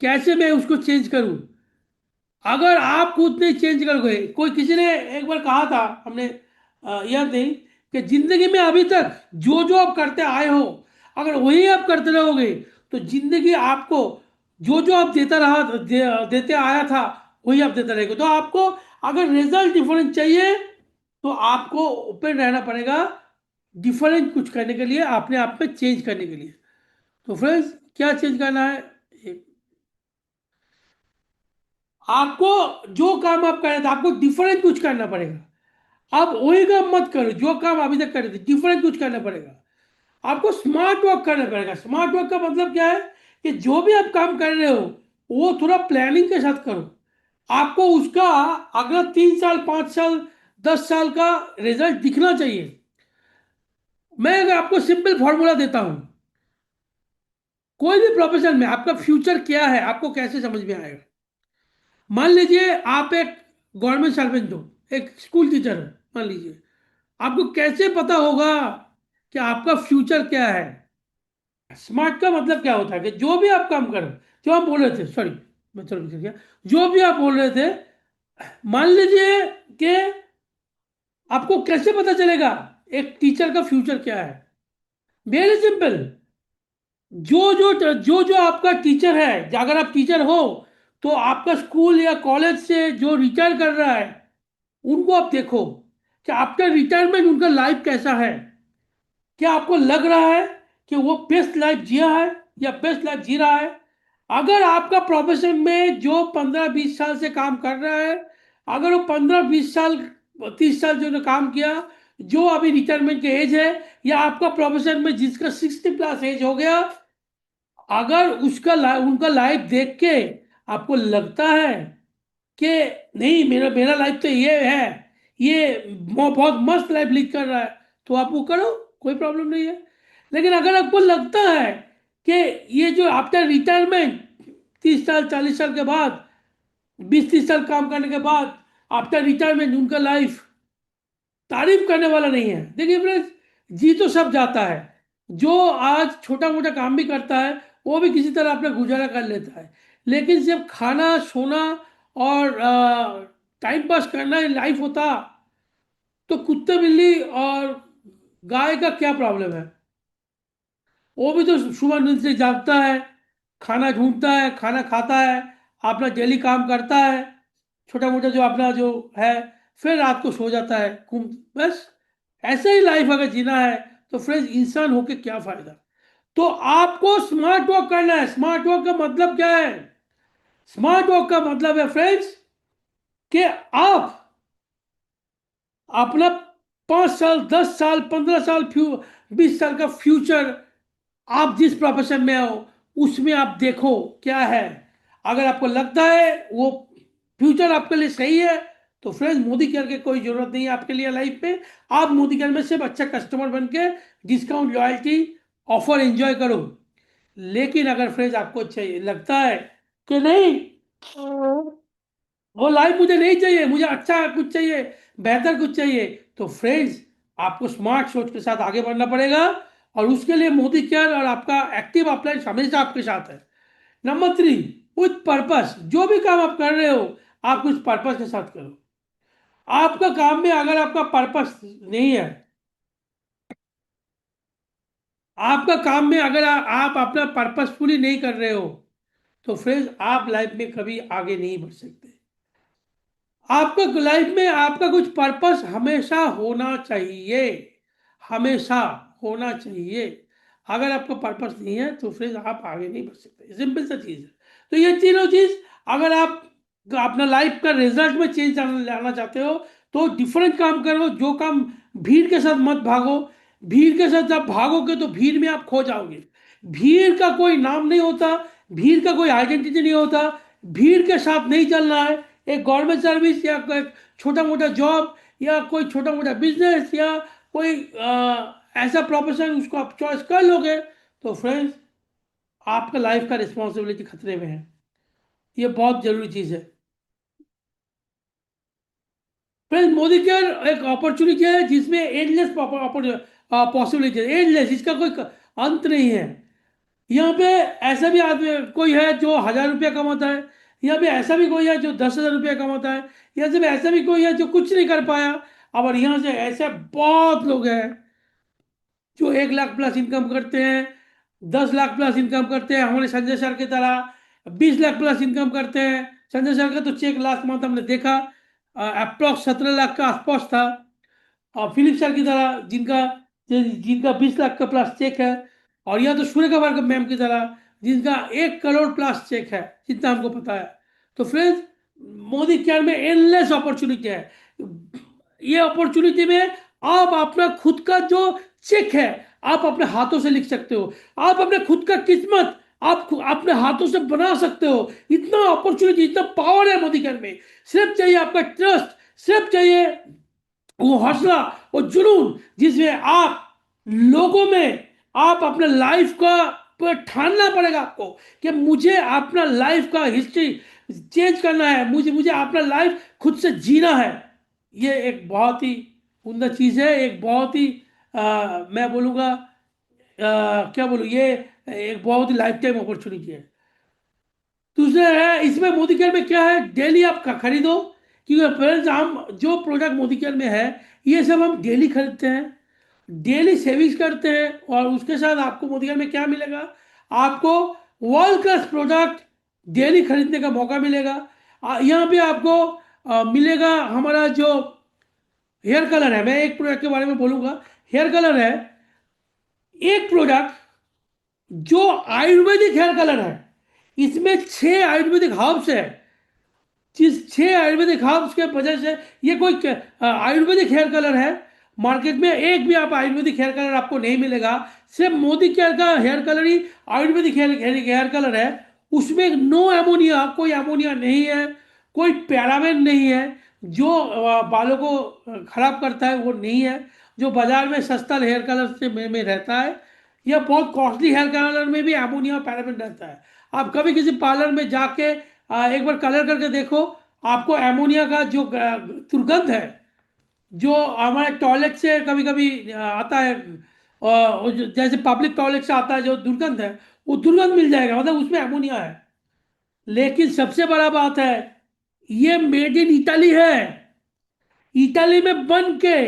कैसे मैं उसको चेंज करूं, अगर आप खुद नहीं चेंज करोगे, कोई किसी ने एक बार कहा था, हमने याद नहीं, कि जिंदगी में अभी तक जो जो आप करते आए हो, अगर वही आप करते रहोगे तो जिंदगी आपको जो जो आप देता रहा देते आया था वही आप देते रहेगा। तो आपको अगर रिजल्ट डिफरेंट चाहिए तो आपको ओपन रहना पड़ेगा डिफरेंट कुछ करने के लिए, अपने आप में चेंज करने के लिए। तो फ्रेंड्स, क्या चेंज करना है? आपको जो काम आप कर रहे थे आपको डिफरेंट कुछ करना पड़ेगा। आप वही काम मत करो जो काम अभी तक कर रहे थे, डिफरेंट कुछ करना पड़ेगा। आपको स्मार्ट वर्क करना पड़ेगा। स्मार्ट वर्क का मतलब क्या है? कि जो भी आप काम कर रहे हो वो थोड़ा प्लानिंग के साथ करो। आपको उसका अगला 3 साल, 5 साल, 10 साल का रिजल्ट दिखना चाहिए। मैं अगर आपको सिंपल फॉर्मूला देता हूं, कोई भी प्रोफेशन में आपका फ्यूचर क्या है आपको कैसे समझ में आएगा? मान लीजिए आप एक गवर्नमेंट सर्वेंट हो, एक स्कूल टीचर हो, मान लीजिए, आपको कैसे पता होगा कि आपका फ्यूचर क्या है? स्मार्ट का मतलब क्या होता है कि जो भी आप काम करो, जो आप बोल रहे थे, सॉरी मैं थोड़ा मिस गया, जो भी आप बोल रहे थे, मान लीजिए कि आपको कैसे पता चलेगा एक टीचर का फ्यूचर क्या है? Very simple. जो आपका टीचर है, अगर आप टीचर हो तो आपका स्कूल या कॉलेज से जो रिटायर कर रहा है उनको आप देखो कि आफ्टर रिटायरमेंट उनका लाइफ कैसा है। क्या आपको लग रहा है कि वो बेस्ट लाइफ जिया है या बेस्ट लाइफ जी रहा है? अगर आपका प्रोफेशन में जो 15-20 साल से काम कर रहा है, अगर वो 15-20 साल, 30 साल जो काम किया, जो अभी रिटायरमेंट के एज है, या आपका प्रोफेशन में जिसका 60+ एज हो गया, अगर उनका लाइफ देख के आपको लगता है कि नहीं, मेरा मेरा लाइफ तो ये है, ये बहुत मस्त लाइफ लीड कर रहा है, तो आप वो करो, कोई प्रॉब्लम नहीं है। लेकिन अगर आपको लगता है कि ये जो आफ्टर रिटायरमेंट 30 साल, 40 साल के बाद, 20-30 साल काम करने के बाद आफ्टर रिटायरमेंट उनका लाइफ तारीफ करने वाला नहीं है, देखिए फ्रेंड्स, जी तो सब जाता है। जो आज छोटा मोटा काम भी करता है वो भी किसी तरह अपना गुजारा कर लेता है। लेकिन सिर्फ खाना, सोना और टाइम पास करना लाइफ होता तो कुत्ते, बिल्ली और गाय का क्या प्रॉब्लम है? वो भी तो सुबह नींद से जागता है, खाना ढूंढता है, खाना खाता है, अपना डेली काम करता है, छोटा मोटा जो अपना जो है, फिर रात को सो जाता है, घूम, बस। ऐसे ही लाइफ अगर जीना है तो फ्रेंड्स, इंसान होके क्या फायदा? तो आपको स्मार्ट वर्क करना है। स्मार्ट वर्क का मतलब क्या है? स्मार्ट वर्क का मतलब है फ्रेंड्स कि आप अपना 5 साल, 10 साल, 15 साल, 20 साल का फ्यूचर आप जिस प्रोफेशन में हो उसमें आप देखो क्या है। अगर आपको लगता है वो फ्यूचर आपके लिए सही है तो फ्रेंड्स, मोदी केयर की कोई जरूरत नहीं है आपके लिए लाइफ में। आप मोदी केयर में सिर्फ अच्छा कस्टमर बन के डिस्काउंट, लॉयल्टी ऑफर एंजॉय करो। लेकिन अगर फ्रेंड्स आपको चाहिए, लगता है कि नहीं, वो लाइफ मुझे नहीं चाहिए, मुझे अच्छा कुछ चाहिए, बेहतर कुछ चाहिए, तो फ्रेंड्स, आपको स्मार्ट सोच के साथ आगे बढ़ना पड़ेगा। और उसके लिए मोदी केयर और आपका एक्टिव अपलाइन हमेशा आपके साथ है। Number 3, with purpose. जो भी काम आप कर रहे हो आप कुछ पर्पस के साथ करो। आपका काम में अगर आपका पर्पस नहीं है, आपका काम में अगर आप अपना पर्पसफुली नहीं कर रहे हो, तो फ्रेंड्स, आप लाइफ में कभी आगे नहीं बढ़ सकते। आपका लाइफ में आपका कुछ पर्पस हमेशा होना चाहिए, हमेशा होना चाहिए। अगर आपका पर्पस नहीं है तो फिर आप आगे नहीं बढ़ सकते, सिंपल सा चीज़ है। तो ये तीनों चीज़, अगर आप अपना लाइफ का रिजल्ट में चेंज लाना चाहते हो तो डिफरेंट काम करो। जो काम, भीड़ के साथ मत भागो। भीड़ के साथ आप भागोगे तो भीड़ में आप खो जाओगे। भीड़ का कोई नाम नहीं होता, भीड़ का कोई आइडेंटिटी नहीं होता। भीड़ के साथ नहीं चलना है। एक गवर्नमेंट सर्विस या कोई छोटा मोटा जॉब या कोई छोटा मोटा बिजनेस या कोई ऐसा प्रोफेशन उसको आप चॉइस कर लोगे तो फ्रेंड्स, आपका लाइफ का रिस्पॉन्सिबिलिटी खतरे में है। ये बहुत जरूरी चीज़ है। फ्रेंड्स, मोदी केयर एक अपॉर्चुनिटी है जिसमें एंडलेस पॉसिबिलिटी है, एंडलेस, इसका कोई अंत नहीं है। यहाँ पे ऐसा भी आदमी कोई है जो 1000 रुपया कमाता है, यहाँ पे ऐसा भी कोई है जो 10,000 रुपया कमाता है, यहाँ से भी ऐसा भी कोई है जो कुछ नहीं कर पाया। और यहाँ से ऐसे बहुत लोग हैं जो 1 लाख प्लस इनकम करते हैं, 10 लाख प्लस इनकम करते हैं, हमारे संजय सर की तरह 20 लाख प्लस इनकम करते हैं। संजय सर का तो चेक लास्ट मंथ हमने देखा, अप्रॉक्स 17 लाख का आसपास था। और फिलिप सर की तरह जिनका जिनका 20 लाख का प्लस चेक है, और या तो सूर्य कवर मैम की तरह जिनका 1 करोड़ प्लस चेक है, जितना हमको पता है। तो फ्रेंड्स, मोदी केयर में एनलेस अपॉर्चुनिटी है। ये अपॉर्चुनिटी में आप अपना खुद का जो चेक है आप अपने हाथों से लिख सकते हो। आप अपने खुद का किस्मत आप अपने हाथों से बना सकते हो। इतना अपॉर्चुनिटी, इतना पावर है मोदी केयर में। सिर्फ चाहिए आपका ट्रस्ट, सिर्फ चाहिए वो हौसला, वो जुनून, जिसमें आप लोगों में आप अपने लाइफ का पर ठानना पड़ेगा आपको कि मुझे अपना लाइफ का हिस्ट्री चेंज करना है, मुझे मुझे अपना लाइफ खुद से जीना है। ये एक बहुत ही उम्दा चीज है, एक बहुत ही मैं बोलूँगा क्या बोलूँ, ये एक बहुत ही लाइफ टाइम अपॉर्चुनिटी है। दूसरा है इसमें मोदी केयर में क्या है, डेली आप खरीदो। क्योंकि फ्रेंड्स, हम जो प्रोडक्ट मोदी केयर में है ये सब हम डेली खरीदते हैं, डेली सेविंग्स करते हैं। और उसके साथ आपको मोदी केयर में क्या मिलेगा, आपको वर्ल्ड क्लास प्रोडक्ट डेली खरीदने का मौका मिलेगा। यहाँ पे आपको मिलेगा हमारा जो हेयर कलर है। मैं एक प्रोडक्ट के बारे में बोलूंगा, हेयर कलर है एक प्रोडक्ट जो आयुर्वेदिक हेयर कलर है। इसमें 6 आयुर्वेदिक हर्ब्स है, जिस 6 आयुर्वेदिक हर्ब्स के वजह से ये कोई आयुर्वेदिक हेयर कलर है। मार्केट में एक भी आप आयुर्वेदिक हेयर कलर आपको नहीं मिलेगा। सिर्फ मोदी केयर का हेयर कलर ही आयुर्वेदिक हेयर कलर है। उसमें नो एमोनिया, कोई एमोनिया नहीं है, कोई पैराबेन नहीं है जो बालों को खराब करता है, वो नहीं है जो बाजार में सस्ता हेयर कलर से में रहता है। यह बहुत कॉस्टली हेयर कलर में भी अमोनिया पैराबेन रहता है। आप कभी किसी पार्लर में जाके एक बार कलर करके देखो, आपको एमोनिया का जो दुर्गंध है, जो हमारे टॉयलेट से कभी कभी आता है, जैसे पब्लिक टॉयलेट से आता है जो दुर्गंध है, वो दुर्गंध मिल जाएगा, मतलब उसमें एमोनिया है। लेकिन सबसे बड़ा बात है, ये मेड इन इटाली है। इटाली में बन के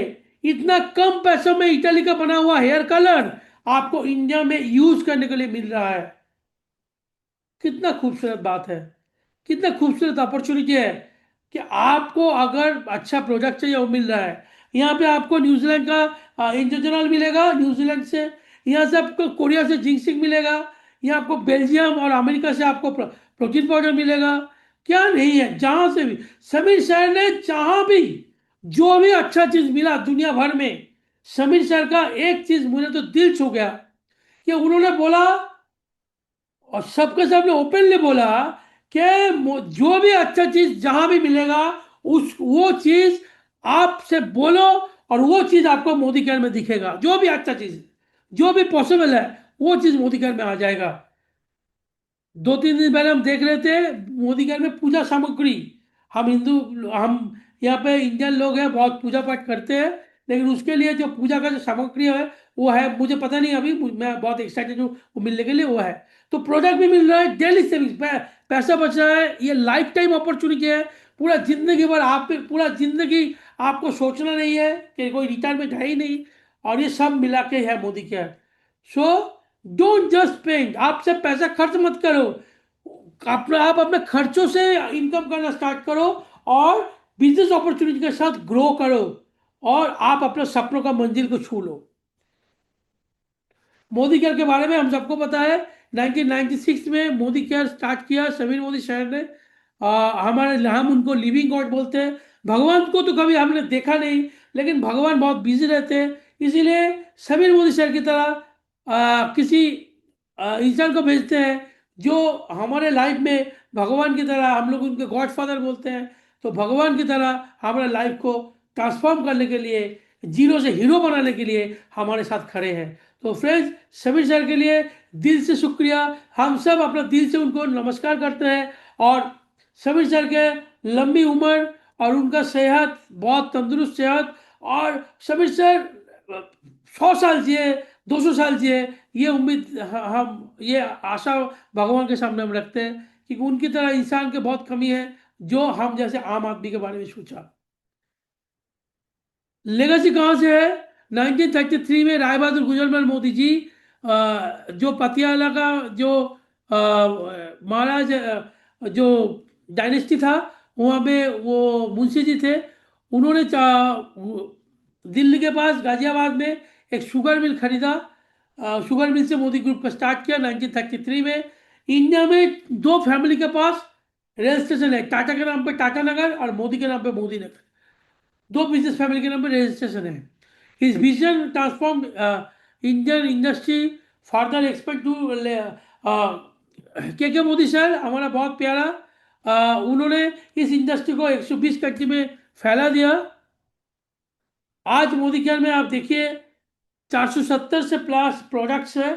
इतना कम पैसों में इटाली का बना हुआ हेयर कलर आपको इंडिया में यूज करने के लिए मिल रहा है। कितना खूबसूरत बात है, कितना खूबसूरत अपॉर्चुनिटी है कि आपको अगर अच्छा प्रोडक्ट चाहिए वो मिल रहा है। यहाँ पे आपको न्यूजीलैंड का इंजोजनॉल मिलेगा न्यूजीलैंड से, यहाँ से आपको कोरिया से जिंक्सिंग मिलेगा, यहाँ आपको बेल्जियम और अमेरिका से आपको प्रोटीन पाउडर मिलेगा। क्या नहीं है, जहां से भी समीर सर ने जहां भी जो भी अच्छा चीज मिला दुनिया भर में, समीर सर का एक चीज मुझे तो दिल छू गया कि उन्होंने बोला, और सबके सामने ओपनली बोला कि जो भी अच्छा चीज जहां भी मिलेगा उस वो चीज आपसे बोलो, और वो चीज आपको मोदी केयर में दिखेगा। जो भी अच्छा चीज, जो भी पॉसिबल है, वो चीज मोदी केयर में आ जाएगा। 2-3 दिन पहले हम देख रहे थे मोदी केयर में पूजा सामग्री। हम हिंदू, हम यहाँ पे इंडियन लोग हैं, बहुत पूजा पाठ करते हैं, लेकिन उसके लिए जो पूजा का जो सामग्री है वो है, मुझे पता नहीं अभी, मैं बहुत एक्साइटेड हूँ वो मिलने के लिए, वो है। तो प्रोडक्ट भी मिल रहा है, डेली सेविंग्स, पैसा बच रहा है। ये लाइफ टाइम अपॉर्चुनिटी है। पूरा जिंदगी भर आप पे, पूरा जिंदगी आपको सोचना नहीं है कि कोई रिटायरमेंट है ही नहीं, और ये सब मिला के है Modi care. So don't just spend, आपसे पैसा खर्च मत करो, अपना आप अपने खर्चों से इनकम करना स्टार्ट करो, और बिजनेस अपॉर्चुनिटी के साथ ग्रो करो, और आप अपने सपनों का मंजिल को छू लो। मोदी केयर के बारे में हम सबको पता है, 1996 में मोदी केयर स्टार्ट किया समीर मोदी शहर ने। हमारे हम उनको लिविंग गॉड बोलते हैं। भगवान को तो कभी हमने देखा नहीं, लेकिन भगवान बहुत बिजी रहते हैं, इसीलिए समीर मोदी शहर की तरह किसी इंसान को भेजते हैं जो हमारे लाइफ में भगवान की तरह, हम लोग उनके गॉड फादर बोलते हैं, तो भगवान की तरह हमारे लाइफ को ट्रांसफॉर्म करने के लिए, जीरो से हीरो बनाने के लिए हमारे साथ खड़े हैं। तो फ्रेंड्स, समीर सर के लिए दिल से शुक्रिया। हम सब अपना दिल से उनको नमस्कार करते हैं, और समीर सर के लंबी उम्र और उनका सेहत, बहुत तंदुरुस्त सेहत, और समीर सर 100 साल जिए, 200 साल जिए, ये उम्मीद हम, ये आशा भगवान के सामने हम रखते हैं क्योंकि उनकी तरह इंसान के बहुत कमी है जो हम जैसे आम आदमी के बारे में सोचा। लेगेसी कहाँ से है? 1933 में राय बहादुर गुजरमल मोदी जी, जो पटियाला का जो महाराज जो डायनेस्टी था, वहाँ पे वो मुंशी जी थे। उन्होंने दिल्ली के पास गाजियाबाद में एक शुगर मिल खरीदा। शुगर मिल से मोदी ग्रुप का स्टार्ट किया 1933 में। इंडिया में दो फैमिली के पास रेल स्टेशन है, टाटा के नाम पे टाटा नगर और मोदी के नाम पे मोदी नगर। दो बिजनेस फैमिली के नाम पे रजिस्ट्रेशन है। His vision transform Indian industry further expect to के मोदी सर हमारा बहुत प्यारा, उन्होंने इस इंडस्ट्री को 120 कंट्री में फैला दिया। आज मोदी केयर में आप देखिए 470 से प्लस प्रोडक्ट्स है,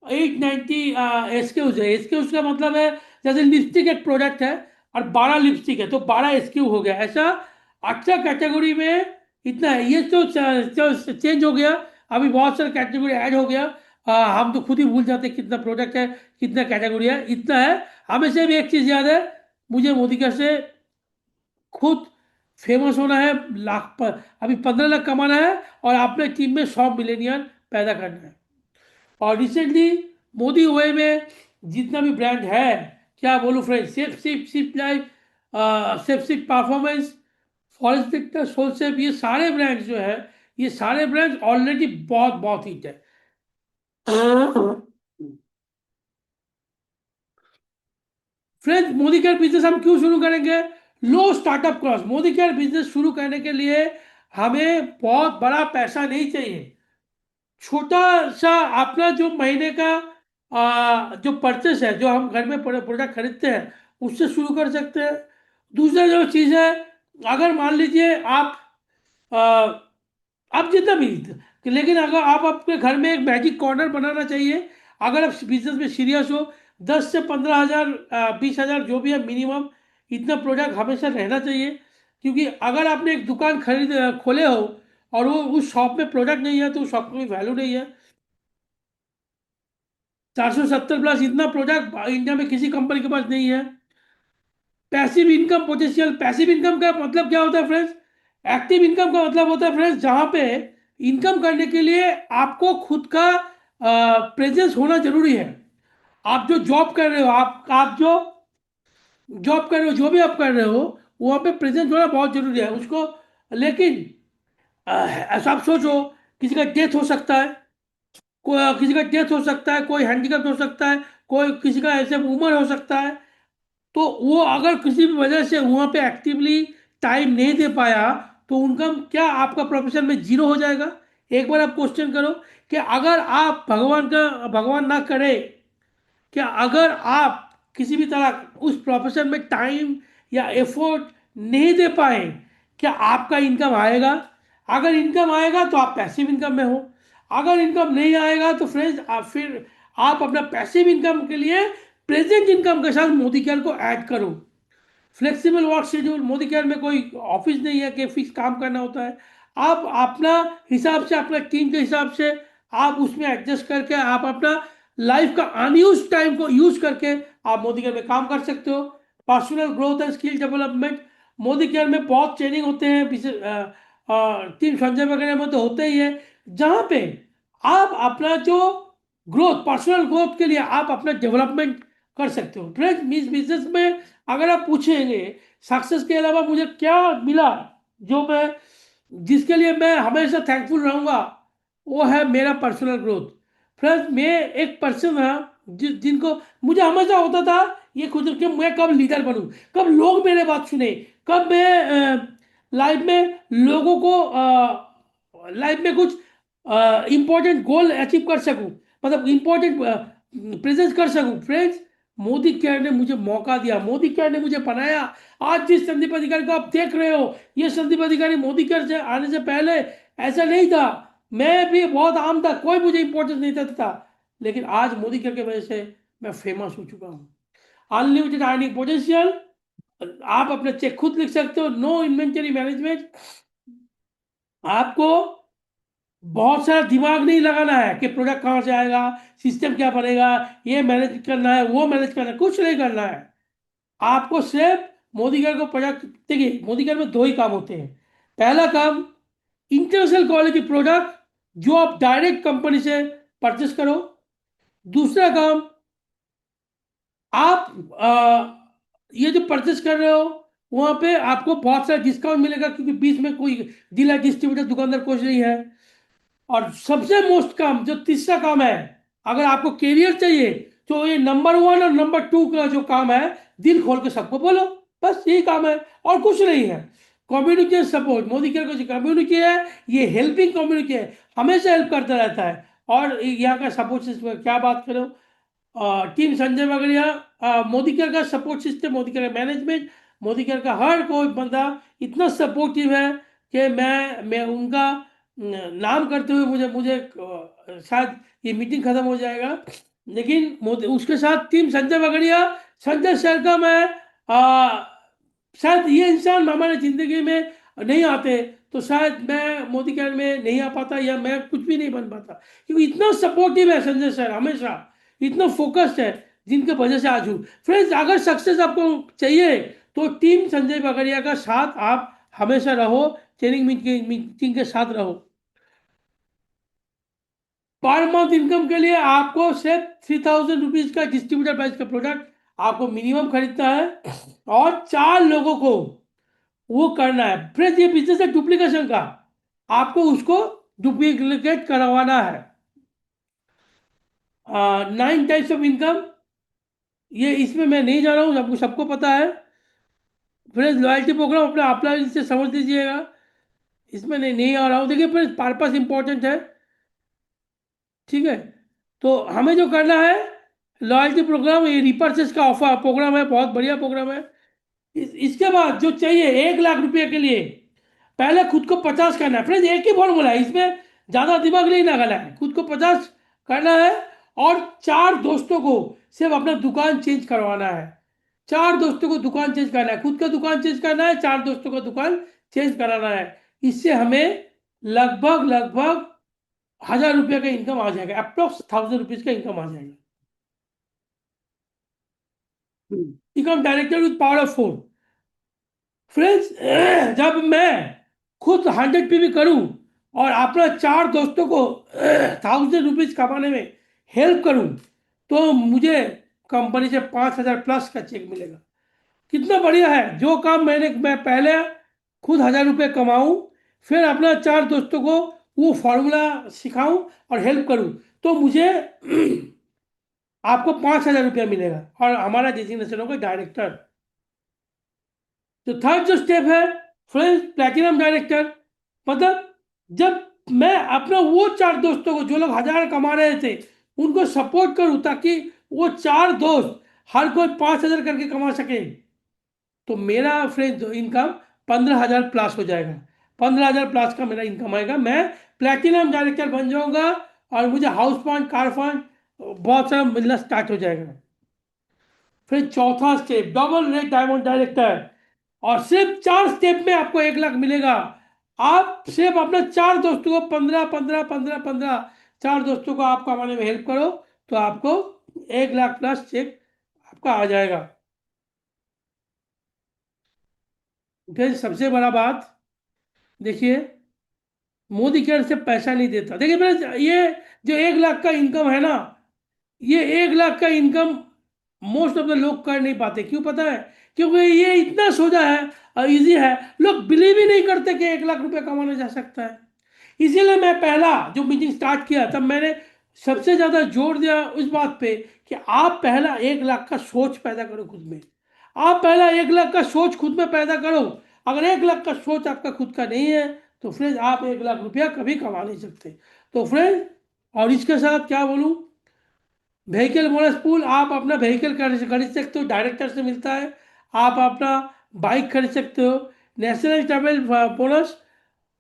890 एसक्यूज है। एसक्यूज का मतलब है जैसे लिपस्टिक एक प्रोडक्ट है और 12 लिपस्टिक है तो 12 एसक्यू हो गया, ऐसा 18 कैटेगरी में इतना है। ये तो चेंज हो गया, अभी बहुत सारे कैटेगरी ऐड हो गया। हम तो खुद ही भूल जाते हैं कितना प्रोडक्ट है, कितना कैटेगरी है, इतना है। हमेशा भी एक चीज़ याद है, मुझे मोदी का से खुद फेमस होना है, अभी 15 लाख कमाना है और अपने टीम में 100 मिलेनियर पैदा करना है। और रिसेंटली मोदी हुए में जितना भी ब्रांड है, क्या बोलूँ friend, safe sip sip life, safe sip performance, forest victor, सोलसेप, ये सारे ब्रांड्स जो है, ये सारे ब्रांड्स ऑलरेडी बहुत बहुत हिट है। फ्रेंड्स, मोदी केयर बिजनेस हम क्यों शुरू करेंगे? Low startup cost. Modi care business शुरू करने के लिए हमें बहुत बड़ा पैसा नहीं चाहिए। छोटा सा अपना जो महीने का जो परचेस है, जो हम घर में प्रोडक्ट खरीदते हैं, उससे शुरू कर सकते हैं। दूसरा जो चीज़ है, अगर मान लीजिए आप जितना भी, लेकिन अगर आप अपने घर में एक मैजिक कॉर्नर बनाना चाहिए, अगर आप बिजनेस में सीरियस हो, 10 से 15 हज़ार 20 हज़ार जो भी है मिनिमम, इतना प्रोडक्ट हमेशा रहना चाहिए। क्योंकि अगर आपने एक दुकान खोले हो और वो उस शॉप में प्रोडक्ट नहीं है तो उस शॉप की वैल्यू नहीं है। 470 प्लस इतना प्रोडक्ट इंडिया में किसी कंपनी के पास नहीं है। Passive income potential. Passive income का मतलब क्या होता है फ्रेंड्स? एक्टिव इनकम का मतलब होता है फ्रेंड्स, जहां पे इनकम करने के लिए आपको खुद का प्रेजेंस होना जरूरी है। आप जो जॉब कर रहे हो, आप जो जॉब कर रहे हो, जो भी आप कर रहे हो, वहां पे प्रेजेंस होना बहुत जरूरी है उसको। लेकिन ऐसा आप सोचो, किसी का डेथ हो सकता है, किसी का डेथ हो सकता है, कोई हैंडीकैप हो सकता है, कोई किसी का ऐसे उम्र हो सकता है, तो वो अगर किसी भी वजह से वहां पे एक्टिवली टाइम नहीं दे पाया तो उनका क्या, आपका प्रोफेशन में जीरो हो जाएगा? एक बार आप क्वेश्चन करो कि अगर आप भगवान ना करे, क्या अगर आप किसी भी तरह उस प्रोफेशन में टाइम या एफर्ट नहीं दे पाए, क्या आपका इनकम आएगा? अगर इनकम आएगा तो आप पैसिव इनकम में हो। अगर इनकम नहीं आएगा तो फ्रेंड्स आप फिर आप अपना पैसिव इनकम के लिए प्रेजेंट इनकम के साथ मोदी केयर को ऐड करो। Flexible work schedule. Modi care में कोई ऑफिस नहीं है कि फिक्स काम करना होता है। आप अपना हिसाब से, अपना टीम के हिसाब से आप उसमें एडजस्ट करके आप अपना लाइफ का अनयूज टाइम को यूज करके आप मोदी केयर में काम कर सकते हो। Personal growth and skill development. Modi care में बहुत ट्रेनिंग होते हैं, टीम संजय वगैरह में तो होते ही है, जहाँ पे आप अपना जो ग्रोथ, पर्सनल ग्रोथ के लिए आप अपना डेवलपमेंट कर सकते हो। फ्रेंड्स, इस बिजनेस में अगर आप पूछेंगे सक्सेस के अलावा मुझे क्या मिला, जो मैं जिसके लिए मैं हमेशा थैंकफुल रहूंगा, वो है मेरा पर्सनल ग्रोथ। फ्रेंड्स, मैं एक पर्सन है जिनको मुझे हमेशा होता था ये खुद कि मैं कब लीडर बनूं, कब लोग मेरे बात सुने, कब मैं लाइफ में लोगों को लाइफ में कुछ इंपॉर्टेंट गोल अचीव कर सकूं, मतलब इंपॉर्टेंट प्रेजेंस कर सकूं। फ्रेंड्स, मोदी केयर ने मुझे मौका दिया, मोदी केयर ने मुझे बनाया। आज जिस संदीप अधिकारी को आप देख रहे हो, ये संदीप अधिकारी मोदी केयर से आने से पहले ऐसा नहीं था। मैं भी बहुत आम था, कोई मुझे इंपॉर्टेंस नहीं देता था, लेकिन आज मोदी केयर की वजह से मैं फेमस हो चुका हूँ। Unlimited earning potential. आप अपने चेक खुद लिख सकते हो। No inventory management. आपको बहुत सारा दिमाग नहीं लगाना है कि प्रोडक्ट कहाँ से आएगा, सिस्टम क्या बनेगा, ये मैनेज करना है, वो मैनेज करना है, कुछ नहीं करना है। आपको सिर्फ मोदी केयर को प्रोडक्ट, देखिए मोदी केयर में दो ही काम होते हैं। पहला काम, इंटरनेशनल क्वालिटी प्रोडक्ट जो आप डायरेक्ट कंपनी से परचेस करो। दूसरा काम, आप ये जो परचेस कर रहे हो वहां पे आपको बहुत सारा डिस्काउंट मिलेगा, क्योंकि बीच में कोई डीलर डिस्ट्रीब्यूटर दुकानदार कुछ नहीं है। और सबसे मोस्ट काम, जो तीसरा काम है, अगर आपको कैरियर चाहिए तो ये नंबर वन और नंबर टू का जो काम है, दिल खोल के सबको बोलो, बस यही काम है और कुछ नहीं है। कम्युनिटी सपोर्ट, मोदी केयर का जो कम्युनिटी है, ये हेल्पिंग कम्युनिटी है, हमेशा हेल्प करता रहता है। और यहाँ का सपोर्ट सिस्टम क्या बात करो, टीम संजय बगड़िया, मोदी केयर का सपोर्ट सिस्टम, मोदी केयर का मैनेजमेंट, मोदी केयर का हर कोई बंदा इतना सपोर्टिव है कि मैं उनका नाम करते हुए मुझे मुझे शायद ये मीटिंग खत्म हो जाएगा, लेकिन मोदी उसके साथ टीम संजय बगड़िया, संजय सर का मैं शायद ये इंसान हमारे जिंदगी में नहीं आते तो शायद मैं मोदी केयर में नहीं आ पाता या मैं कुछ भी नहीं बन पाता, क्योंकि इतना सपोर्टिव है संजय सर, हमेशा इतना फोकस्ड है, जिनके वजह से आज हूँ। फ्रेंड्स, अगर सक्सेस आपको चाहिए तो टीम संजय बगड़िया का साथ आप हमेशा रहो, ट्रेनिंग मीटिंग के साथ रहो। पर मंथ इनकम के लिए आपको सिर्फ 3000 रुपीज का डिस्ट्रीब्यूटर प्राइस का प्रोडक्ट आपको मिनिमम खरीदना है, और 4 लोगों को वो करना है। फ्रेंड्स, ये बिजनेस है डुप्लीकेशन का, आपको उसको डुप्लीकेट करवाना है। 9 टाइप्स ऑफ इनकम, ये इसमें मैं नहीं जा रहा हूँ, आपको सबको पता है। फ्रेंड्स, लॉयल्टी प्रोग्राम अपने अपलाइन से समझ लीजिएगा, इसमें नहीं आ रहा हूँ। देखिए फ्रेंड्स, पर्पस इंपॉर्टेंट है, ठीक है। तो हमें जो करना है, लॉयल्टी प्रोग्राम, ये रिपर्चेस का ऑफर प्रोग्राम है, बहुत बढ़िया प्रोग्राम है। इसके बाद जो चाहिए 1 लाख रुपए के लिए, पहले खुद को 50 करना है। फ्रेंड्स, एक ही फॉर्मूला है, इसमें ज्यादा दिमाग नहीं लगाना है, खुद को 50 करना है, और 4 दोस्तों को सिर्फ अपना दुकान चेंज करवाना है। 4 दोस्तों को दुकान चेंज करना है, खुद का दुकान चेंज करना है, 4 दोस्तों का दुकान चेंज कराना है। इससे हमें लगभग लगभग 1000 रुपये का इनकम आ जाएगा, अप्रोक्स 1000 रुपीज का इनकम आ जाएगा। Become director with power of 4। Friends, जब मैं खुद 100 PV करूं और अपना 4 दोस्तों को 1000 रुपीज कमाने में हेल्प करूं, तो मुझे कंपनी से 5000 प्लस का चेक मिलेगा। कितना बढ़िया है। जो काम मैं पहले खुद 1000 रुपये कमाऊं, फिर अपना 4 दोस्तों को वो फॉर्मूला सिखाऊं और हेल्प करूं, तो मुझे आपको 5000 रुपया मिलेगा और हमारा डेजिग्नेशन होगा डायरेक्टर। तो थर्ड जो स्टेप है फ्रेंड्स, प्लेटिनम डायरेक्टर, मतलब जब मैं अपना वो 4 दोस्तों को जो लोग 1000 कमा रहे थे उनको सपोर्ट करूं, ताकि वो 4 दोस्त हर कोई 5000 करके कमा सके, तो मेरा फ्रेंड इनकम 15000 प्लस हो जाएगा। 15000 प्लस का मेरा इनकम आएगा, मैं प्लेटिनम डायरेक्टर बन जाऊंगा, और मुझे हाउस फंड, कार फंड बहुत सारा मिलना स्टार्ट हो जाएगा। फिर चौथा step, double rate diamond director, और सिर्फ 4 स्टेप में आपको 1 लाख मिलेगा। आप सिर्फ अपने 4 दोस्तों को 15 15 15 15, 4 दोस्तों को आप कमाने में हेल्प करो, तो आपको 1 लाख प्लस चेक आपका आ जाएगा। फिर सबसे बड़ा बात देखिए, मोदी केयर से पैसा नहीं देता। देखिए मेरे, ये जो 1 लाख का इनकम है ना, ये 1 लाख का इनकम मोस्ट ऑफ द लोग कर नहीं पाते। क्यों पता है? क्योंकि ये इतना सोजा है और इजी है, लोग बिलीव ही नहीं करते कि 1 लाख रुपए कमाना जा सकता है। इसीलिए मैं पहला जो मीटिंग स्टार्ट किया तब मैंने सबसे ज्यादा जोर दिया उस बात पे कि आप पहला 1 लाख का सोच पैदा करो खुद में। आप पहला 1 लाख का सोच खुद में पैदा करो। अगर 1 लाख का सोच आपका खुद का नहीं है तो फ्रेंड आप 1 लाख रुपया कभी कमा नहीं सकते। तो फ्रेंड, और इसके साथ क्या बोलूं, व्हीकल बोनस पूल, आप अपना व्हीकल खरीद सकते हो, डायरेक्टर से मिलता है। आप अपना बाइक खरीद सकते हो। National travel bonus,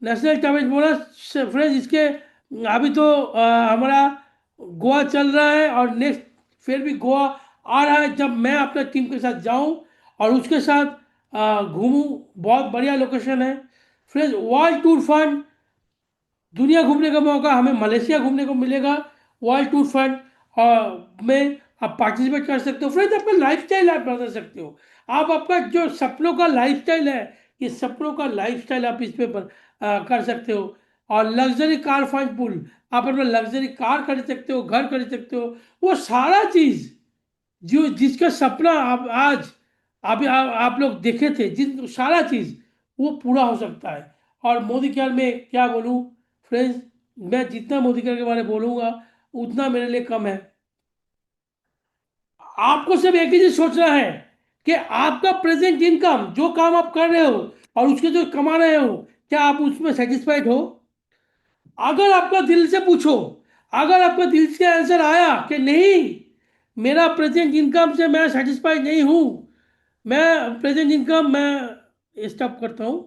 national travel bonus friends, इसके अभी तो हमारा गोवा चल रहा है, और नेक्स्ट फिर भी गोवा आ रहा है, जब मैं अपने टीम के साथ जाऊं और उसके साथ घूमूं। बहुत बढ़िया लोकेशन है फ्रेंड्स। वर्ल्ड टूर फंड, दुनिया घूमने का मौका हमें मलेशिया घूमने को मिलेगा। वर्ल्ड टूर फंड में आप पार्टिसिपेट कर सकते हो फ्रेंड्स, अपना लाइफस्टाइल आप बदल सकते हो। आप अपना जो सपनों का लाइफस्टाइल है, ये सपनों का लाइफस्टाइल आप इस पे कर सकते हो। और लग्जरी कार फाइंड पुल, आप अपना लग्जरी कार खरीद सकते हो, घर खरीद सकते हो, वो सारा चीज जो जिसका सपना आप लोग देखे थे, जिन सारा चीज वो पूरा हो सकता है। और मोदी केयर में क्या बोलूं फ्रेंड्स, मैं जितना मोदी केयर के बारे में बोलूंगा उतना मेरे लिए कम है। आपको सिर्फ एक ही चीज सोचना है कि आपका प्रेजेंट इनकम, जो काम आप कर रहे हो और उसके जो कमा रहे हो, क्या आप उसमें सेटिस्फाइड हो? अगर आपका दिल से पूछो, अगर आपका दिल से आंसर आया कि नहीं, मेरा प्रेजेंट इनकम से मैं सेटिस्फाइड नहीं हूं, मैं प्रेजेंट इनकम मैं स्टॉप करता हूं।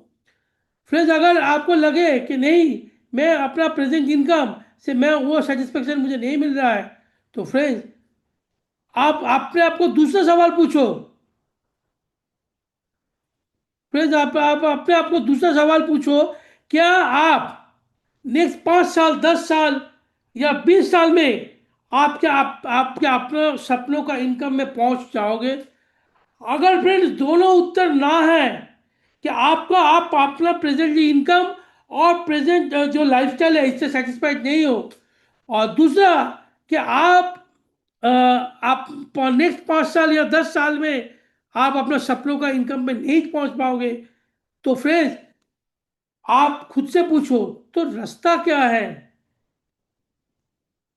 फ्रेंड्स, अगर आपको लगे कि नहीं, मैं अपना प्रेजेंट इनकम से मैं वो सेटिस्फेक्शन मुझे नहीं मिल रहा है, तो फ्रेंड्स आप अपने आपको दूसरा सवाल पूछो। फ्रेंड्स, आप अपने आप को दूसरा सवाल पूछो, क्या आप नेक्स्ट 5 साल, 10 साल या 20 साल में आपके अपने सपनों का इनकम में पहुंच जाओगे? अगर फ्रेंड्स दोनों उत्तर ना है, कि आपका आप अपना प्रेजेंट इनकम और प्रेजेंट जो लाइफस्टाइल है इससे सेटिस्फाइड नहीं हो, और दूसरा कि आप नेक्स्ट 5 साल या 10 साल में आप अपना सपनों का इनकम में नहीं पहुंच पाओगे, तो फ्रेंड्स आप खुद से पूछो, तो रास्ता क्या है?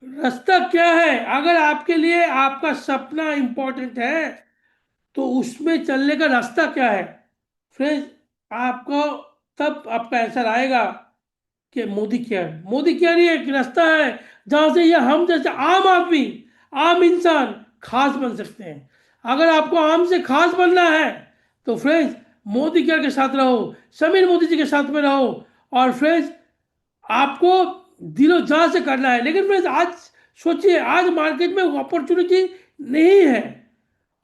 रास्ता क्या है? अगर आपके लिए आपका सपना इंपॉर्टेंट है, तो उसमें चलने का रास्ता क्या है? फ्रेंड्स, आपको तब आपका आंसर आएगा कि मोदी केयर। मोदी केयर ही एक रास्ता है जहां से ये हम जैसे आम आदमी, आम इंसान खास बन सकते हैं। अगर आपको आम से खास बनना है, तो फ्रेंड्स मोदी केयर के साथ रहो, समीर मोदी जी के साथ में रहो। और फ्रेंड्स, आपको दिलो जान से करना है। लेकिन फ्रेंड्स आज सोचिए, आज मार्केट में अपॉर्चुनिटी नहीं है,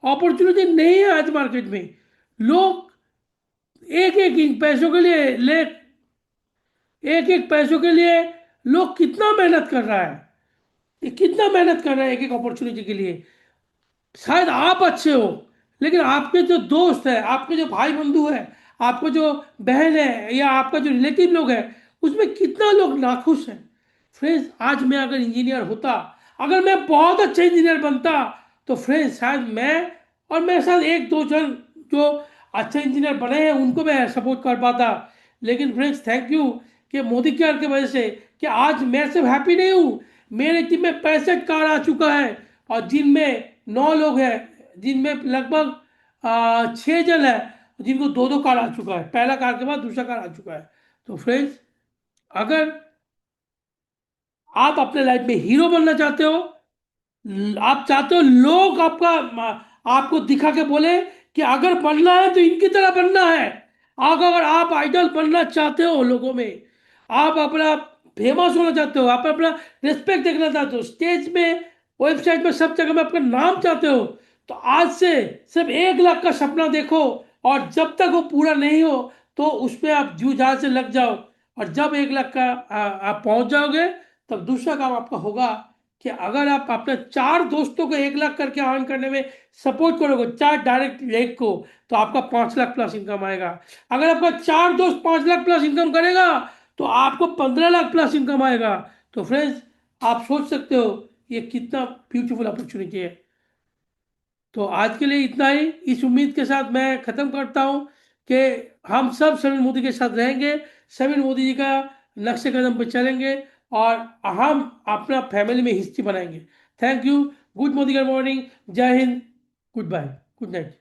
अपॉर्चुनिटी नहीं है आज मार्केट में। लोग एक एक पैसों के लिए ले एक एक पैसों के लिए लोग कितना मेहनत कर रहा है, ये कितना मेहनत कर रहा है एक एक अपॉर्चुनिटी के लिए। शायद आप अच्छे हो, लेकिन आपके जो दोस्त है, आपके जो भाई बंधु है, आपको जो बहन है, या आपका जो रिलेटिव लोग है, उसमें कितना लोग नाखुश हैं। फ्रेंड्स, आज मैं अगर इंजीनियर होता, अगर मैं बहुत अच्छा इंजीनियर बनता, तो फ्रेंड्स शायद मैं और मेरे साथ एक दो जन जो अच्छे इंजीनियर बने हैं उनको मैं सपोर्ट कर पाता। लेकिन फ्रेंड्स थैंक यू कि मोदी केयर की वजह से, कि आज मैं सिर्फ हैप्पी नहीं हूँ, मेरे टीम में 65 कार आ चुका है, और जिनमें 9 लोग हैं, जिनमें लगभग 6 जन है जिनको दो दो कार आ चुका है, पहला कार के बाद दूसरा कार आ चुका है। तो फ्रेंड्स, अगर आप अपने लाइफ में हीरो बनना चाहते हो, आप चाहते हो लोग आपको दिखा के बोले कि अगर बनना है तो इनकी तरह बनना है, अगर आप आइडल बनना चाहते हो लोगों में, आप अपना फेमस होना चाहते हो, आप अपना रिस्पेक्ट देखना चाहते हो स्टेज में, वेबसाइट में, सब जगह में आपका नाम चाहते हो, तो आज से सिर्फ 1 लाख का सपना देखो, और जब तक वो पूरा नहीं हो तो उसमें आप जू जान से लग जाओ। और जब 1 लाख का आप पहुंच जाओगे, तब दूसरा काम आपका होगा कि अगर आप अपने 4 दोस्तों को 1 लाख करके अर्न करने में सपोर्ट करोगे, 4 डायरेक्ट लेग को, तो आपका 5 लाख प्लस इनकम आएगा। अगर आपका 4 दोस्त 5 लाख प्लस इनकम करेगा, तो आपको 15 लाख प्लस इनकम आएगा। तो फ्रेंड्स, आप सोच सकते हो ये कितना ब्यूटीफुल अपॉर्चुनिटी है। तो आज के लिए इतना ही, इस उम्मीद के साथ मैं खत्म करता हूं कि हम सब समीर मोदी के साथ रहेंगे, समीर मोदी जी का नक्शे कदम पर चलेंगे, और हम अपना फैमिली में हिस्ट्री बनाएंगे। Thank you. Good morning, Jai Hind, goodbye, good night.